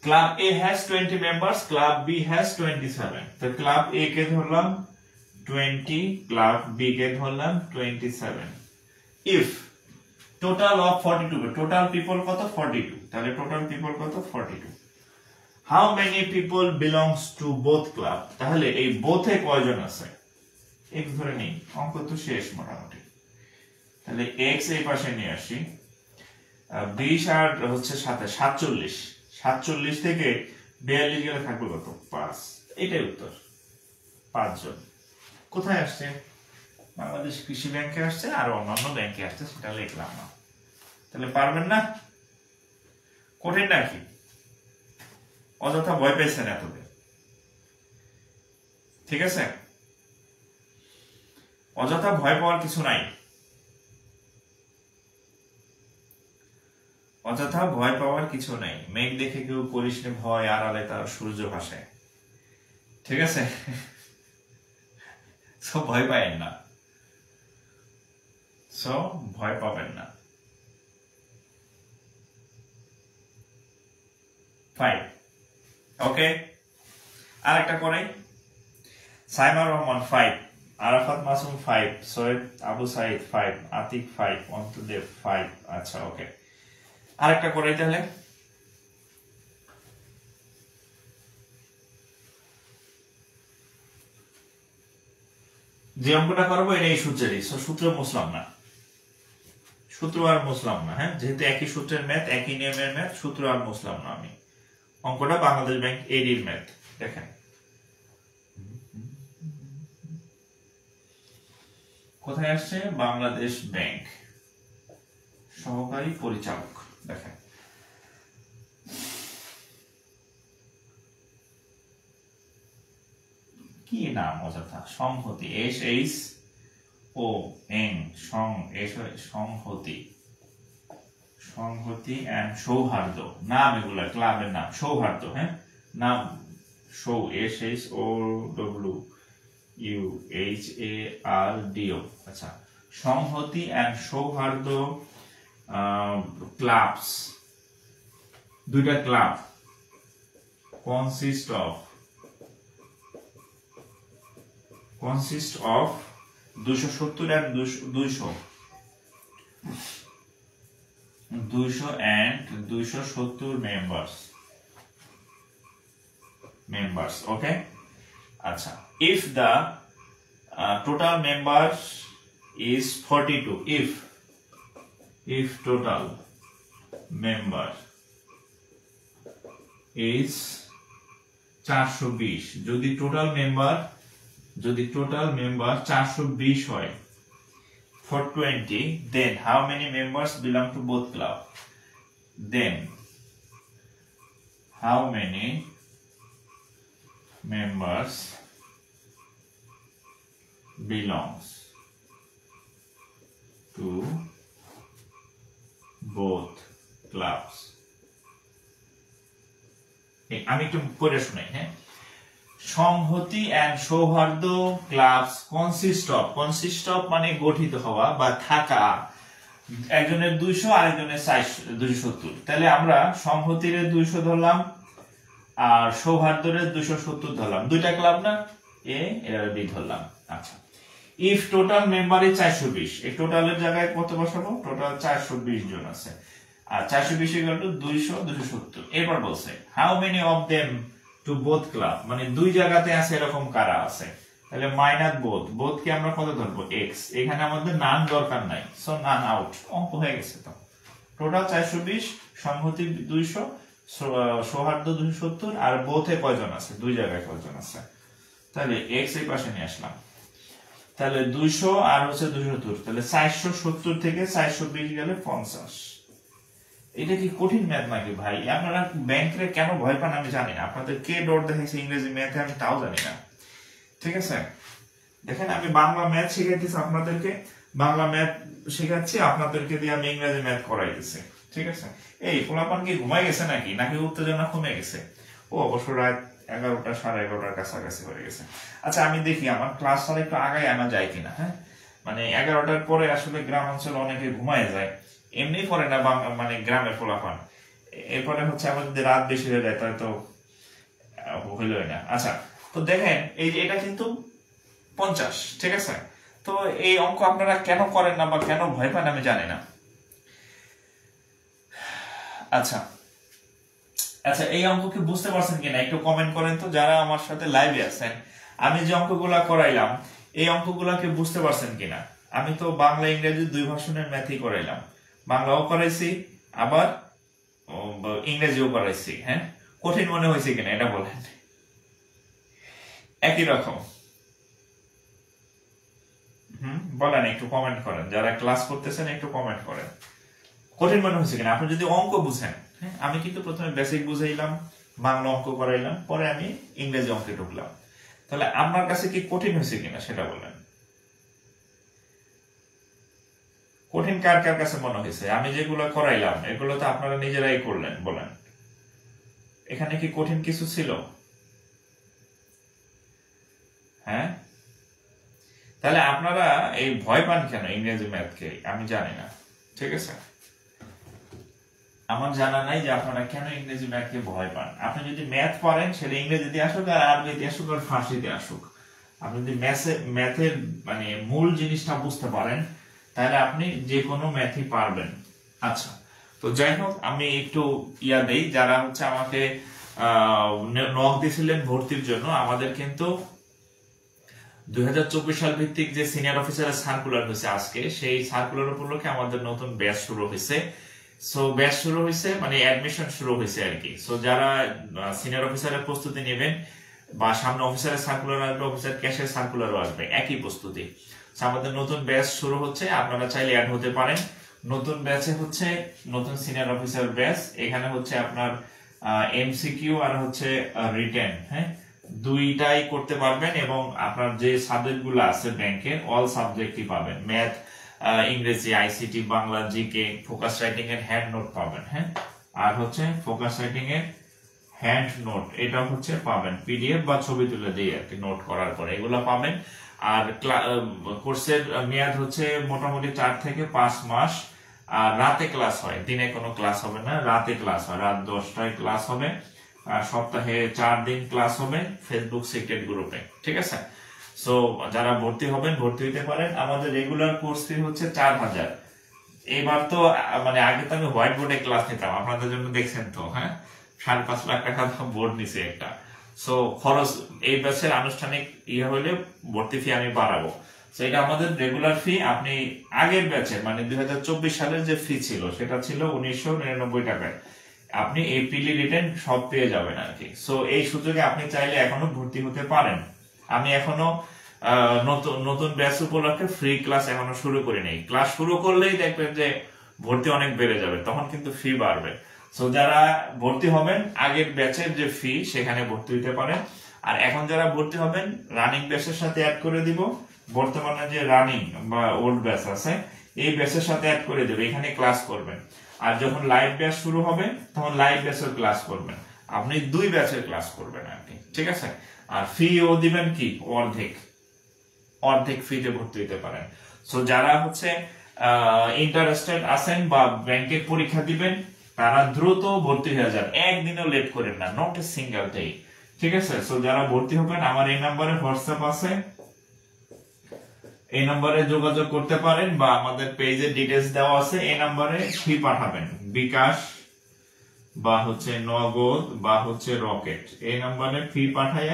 Club A has 20 members, Club B has 27. তো Club A কে ধরলাম 20 ক্লাব, বি কে ধরলাম 27। If total of 42, total people কত 42, তাহলে টোটাল পিপল কত 42। How many people belongs to both club, তাহলে এই বোথে কয়জন আছে, x ধরে নেই, অঙ্ক তো শেষ মোটামুটি। তাহলে x এই পাশে নিয়ে আসি, 20 আর হচ্ছে সাথে 47, 47 থেকে 42 গেলে থাকবে কত 5, এটাই উত্তর 5 জন। কোথায় আসছে, বাংলাদেশ কৃষি ব্যাংকে আসছে আর অন্যান্য ব্যাংকে আসছে, সেটা লিখলাম না। তাহলে পারবেন না, কঠিন নাকি, অযথা ভয় পেয়েছেন এতদিন, ঠিক আছে, অযথা ভয় পাওয়ার কিছু নাই, অযথা ভয় পাওয়ার কিছু নাই। মেঘ দেখে কেউ করিস নে ভয়, আড়ালে তার সূর্য ভাসে, ঠিক আছে, সব ভয় পাবেন না, সব ভয় পাবেন না। 5 ওকে, আরেকটা করাই। সাইমা রহমান 5, আরাফাত মাসুম 5, সৈয়দ আবু সাইদ 5, আতিক 5, অন্তদেব 5। আচ্ছা ওকে, আরেকটা করাই তাহলে। যে অঙ্কটা করবো এটা এই সূত্রেরই, সূত্র মুসলাম না, সূত্র আর মুসলাম না, হ্যাঁ, যেহেতু একই সূত্রের ম্যাথ, একই নিয়মের ম্যাথ, সূত্র আর মুসলাম না আমি। অঙ্কটা বাংলাদেশ ব্যাংক এডির ম্যাথ, দেখেন কোথায় আসছে, বাংলাদেশ ব্যাংক সহকারী পরিচালক, দেখেন কি নাম অযথা, সংহতি, SHON, সংহতি, সংহতি এন্ড সৌহার্দ্য, নাম এগুলা ক্লাবের নাম, সৌহার্দ্য, হ্যাঁ, নাম SHOWHARDO। আচ্ছা, সংহতি এন্ড সৌহার্দ্য ক্লাবস, দুইটা club, consist of 270 and 200 and 270 members, okay। আচ্ছা, if the total members is 42, if total member is 420, যদি টোটাল মেম্বার 420 হয় for 20, then how many members belong to both club, then how many members belongs to both clubs। আমি একটু পড়ে শোনাই, হ্যাঁ, সংহতি and Souhardya clubs consist of মানে গঠিত হওয়া বা থাকা, একজনের 200 আরেকজনের 270, তাহলে আমরা সংহতির 200 ধরলাম আর সৌহার্দ্যের 270 ধরলাম, দুইটা ক্লাব না, এ এর বি ধরলাম। আচ্ছা, ইফ টোটাল মেম্বার ইজ 420, এই টোটালের জায়গায় কত বসাবো, টোটাল 420 জন আছে, আর 420 ইকুয়াল টু 200 270। এরপর বলছে how many of them to both club, মানে দুই জায়গাতে আছে এরকম কারা আছে, তাহলে মাইনাস বোথ কে আমরা কত ধরবো x, এখানে আমাদের নান দরকার নাই, সো নান আউট, অঙ্ক হয়ে গেছে। তো টোটাল 420, সংহতি 200, সৌহার্দ্য 270, আর বোথে কয়জন আছে, দুই জায়গায় কয়জন আছে, তাহলে x এই পাশে নিয়ে আসলাম, তাহলে 200 আর হচ্ছে 270, তাহলে 470 থেকে 420 গেলে 50। এটা কি কঠিন ম্যাথ নাকি ভাই, আপনারা ব্যাংকে কেন ভয় পান আমি জানি না, আপনাদের কে ডট দেখাইছে ইংরেজি ম্যাথে আমি তাও জানি না, ঠিক আছে। দেখেন আমি বাংলা ম্যাথ শেখাইতেছি আপনাদেরকে, বাংলা ম্যাথ শেখাচ্ছি আপনাদেরকে দিয়ে, আমি ইংরেজি ম্যাথ করাইতেছি, ঠিক আছে। এই পোলাপান কি ঘুমাই গেছে নাকি উত্তেজনা কমে গেছে? ও অবশ্য রাত 11টা 11:30 কাছাকাছি হয়ে গেছে। আচ্ছা আমি দেখি আমার ক্লাসটা একটু আগায় আনা যায় কিনা, হ্যাঁ, মানে 11টার পরে আসলে গ্রাম অঞ্চলে অনেকে ঘুমায় যায়, এমনি পরে না মানে গ্রামের পোলাপান, এরপরে হচ্ছে আবার যদি রাত বেশি হয়ে যায় তাহলে তো হইলই না। আচ্ছা তো দেখেন এই যে এটা কিন্তু 50, ঠিক আছে? তো এই অঙ্ক আপনারা কেন করেন না বা কেন ভয় পান আমি জানি না। আচ্ছা আচ্ছা, এই অঙ্ক কি বুঝতে পারছেন কিনা একটু কমেন্ট করেন তো, যারা আমার সাথে লাইভে আছেন। আমি যে অঙ্কগুলা করাইলাম এই অঙ্কগুলাকে বুঝতে পারছেন কিনা? আমি তো বাংলা ইংরেজি দুই ভাষণের ম্যাথই করাইলাম, বাংলাও করাইছি আবার ইংরেজিও করাইছি। হ্যাঁ, কঠিন মনে হয়েছে কিনা এটা বলেন। একই রকম বলেন, একটু কমেন্ট করেন, যারা ক্লাস করতেছেন একটু কমেন্ট করেন কঠিন মনে হয়েছে কিনা। আপনি যদি অঙ্ক বুঝেন, হ্যাঁ, আমি কিন্তু প্রথমে বেসিক বুঝাইলাম, বাংলা অঙ্ক করাইলাম, পরে আমি ইংরেজি অঙ্কে ঢুকলাম, তাহলে আপনার কাছে কি কঠিন হয়েছে কিনা সেটা বলেন। কঠিন কার কার কাছে মনে হয়েছে? আমি যেগুলো করাইলাম এগুলো তো আপনারা নিজেরাই করলেন, বলেন এখানে কি কঠিন কিছু ছিল? হ্যাঁ, তাহলে আপনারা এই ভয় পান কেন ইংরেজি ম্যাথকে আমি জানি না, ঠিক আছে? আমার জানা নাই যে আপনারা কেন ইংরেজি ম্যাথকে ভয় পান। আপনি যদি ম্যাথ পড়েন সেটা ইংরেজিতে আসুক আর আরবিতে আসুক আর ফার্সিতে আসুক, আপনি যদি ম্যাথের মানে মূল জিনিসটা বুঝতে পারেন তাহলে আপনি যে কোনো ম্যাথই পারবেন। আচ্ছা, তো যাই হোক, আমি একটু দেই, যারা হচ্ছে আমাকে নক দিয়েছিলেন ভর্তির জন্য, আমাদের কিন্তু 2024 সাল ভিত্তিক যে সিনিয়র অফিসারের সার্কুলার হয়েছে আজকে, সেই সার্কুলার উপলক্ষে আমাদের নতুন ব্যাচ শুরু হয়েছে। সো ব্যাচ শুরু হয়েছে মানে অ্যাডমিশন শুরু হয়েছে আর কি। সো যারা সিনিয়র অফিসারের প্রস্তুতি নেবেন বা সামনে অফিসারের সার্কুলার আসবে, অফিসার ক্যাশের সার্কুলারও আসবে, একই প্রস্তুতি। আমাদের নতুন ব্যাচ শুরু হচ্ছে, আপনারা চাইলে অ্যাড হতে পারেন। নতুন ব্যাচে হচ্ছে নতুন সিনিয়র অফিসার ব্যাচ, এখানে হচ্ছে আপনার এমসিকিউ আর হচ্ছে রিটেন, হ্যাঁ, দুইটাই করতে পারবেন এবং আপনার যে সাবজেক্ট গুলো আছে ব্যাংকের অল সাবজেক্টই পাবেন। ম্যাথ, ইংরেজি, ICT, Bangla, GK, focus writing এর হ্যান্ড নোট পাবেন। হ্যাঁ, আর হচ্ছে ফোকাস রাইটিং এর হ্যান্ড নোট এটা হচ্ছে পাবেন, পিডিএফ বা ছবি তুলে দিয়ে আর কি নোট করার পরে এগুলো পাবেন। আর কোর্সের মেয়াদ হচ্ছে মোটামুটি 4 থেকে 5 মাস। আর রাতে ক্লাস হয়, দিনে কোনো ক্লাস হবে না, রাতে ক্লাস হয়, রাত 10টায় ক্লাস হবে। সপ্তাহে 4 দিন ক্লাস হবে ফেসবুক সিক্রেট গ্রুপে, ঠিক আছে? সো যারা ভর্তি হবেন ভর্তি হইতে পারেন। আমাদের রেগুলার কোর্স ফি হচ্ছে 4000। এবার তো মানে আগে তো আমি হোয়াইট বোর্ডে ক্লাস নিতাম, আপনাদের জন্য দেখছেন তো, হ্যাঁ, 5.5 লাখ টাকা বোর্ড নিছে একটা। সো খরচ এই ব্যাচের আনুষ্ঠানিক হলে ভর্তি ফি আমি বাড়াবো। তো এটা আমাদের রেগুলার ফি। আপনি আগের ব্যাচের মানে 2024 সালের যে ফি ছিল সেটা ছিল 1999 টাকায়, আপনি এপ্রিল রিটার্ন সব পেয়ে যাবেন আর কি। সো এই সুযোগে আপনি চাইলে এখনো ভর্তি হতে পারেন। আমি এখনো নতুন ব্যাচ উপলক্ষে ফ্রি ক্লাস এখনো শুরু করি নাই। ক্লাস শুরু করলেই দেখবেন যে ভর্তি অনেক বেড়ে যাবে, তখন কিন্তু ফি বাড়বে। সো যারা ভর্তি হবেন আগের ব্যাচের যে ফি সেখানে ভর্তি হতে পারেন। আর এখন যারা ভর্তি হবেন রানিং ব্যাচের সাথে অ্যাড করে দিব, বর্তমানে যে রানিং বা ওল্ড ব্যাচ আছে এই ব্যাচের সাথে অ্যাড করে দেবে, এখানে ক্লাস করবেন। আর যখন লাইভ ব্যাচ শুরু হবে তখন লাইভ ব্যাচের ক্লাস করবেন, আপনি 2 ব্যাচের ক্লাস করবেন আর কি, ঠিক আছে? আর ফি ও দিবেন কি অর্ধেক ফিতে ভর্তি হতে পারেন। সো যারা হচ্ছে ইন্টারেস্টেড আছেন বা ব্যাংকের পরীক্ষা দিবেন তারা দ্রুত ভর্তি হয়ে যান, একদিনও লেট করেন না, নট এ সিঙ্গেল ডে, ঠিক আছে? সো যারা ভর্তি হবেন আমার এই নম্বরে হোয়াটসঅ্যাপ আছে, এই নম্বরে যোগাযোগ করতে পারেন বা আমাদের পেজে ডিটেইলস দেওয়া আছে, এই নম্বরে ফি পাঠাবেন, বিকাশ বা হচ্ছে নগদ বা হচ্ছে রকেট, এই নম্বরে ফি পাঠায়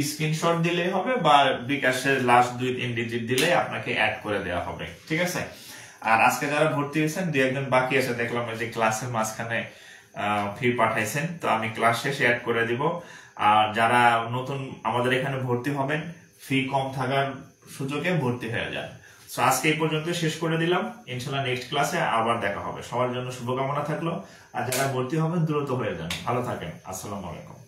স্ক্রিনশট দিলেই হবে বা বিকাশের লাস্ট 2-3 ডিজিট দিলে আপনাকে অ্যাড করে দেওয়া হবে, ঠিক আছে? আর আজকে যারা ভর্তি হয়েছেন 2-1 বাকি আছে, দেখলাম যে ক্লাসের মাঝখানে ফি পাঠাইছেন, তো আমি ক্লাস শেষে অ্যাড করে দিব। আর যারা নতুন আমাদের এখানে ভর্তি হবেন ফি কম থাকার সুযোগে ভর্তি হয়ে যান। সো আজকে এই পর্যন্ত শেষ করে দিলাম, ইনশাআল্লাহ নেক্সট ক্লাসে আবার দেখা হবে। সবার জন্য শুভকামনা থাকলো। আর যারা ভর্তি হবেন দ্রুত হয়ে যান, ভালো থাকেন, আসসালামু আলাইকুম।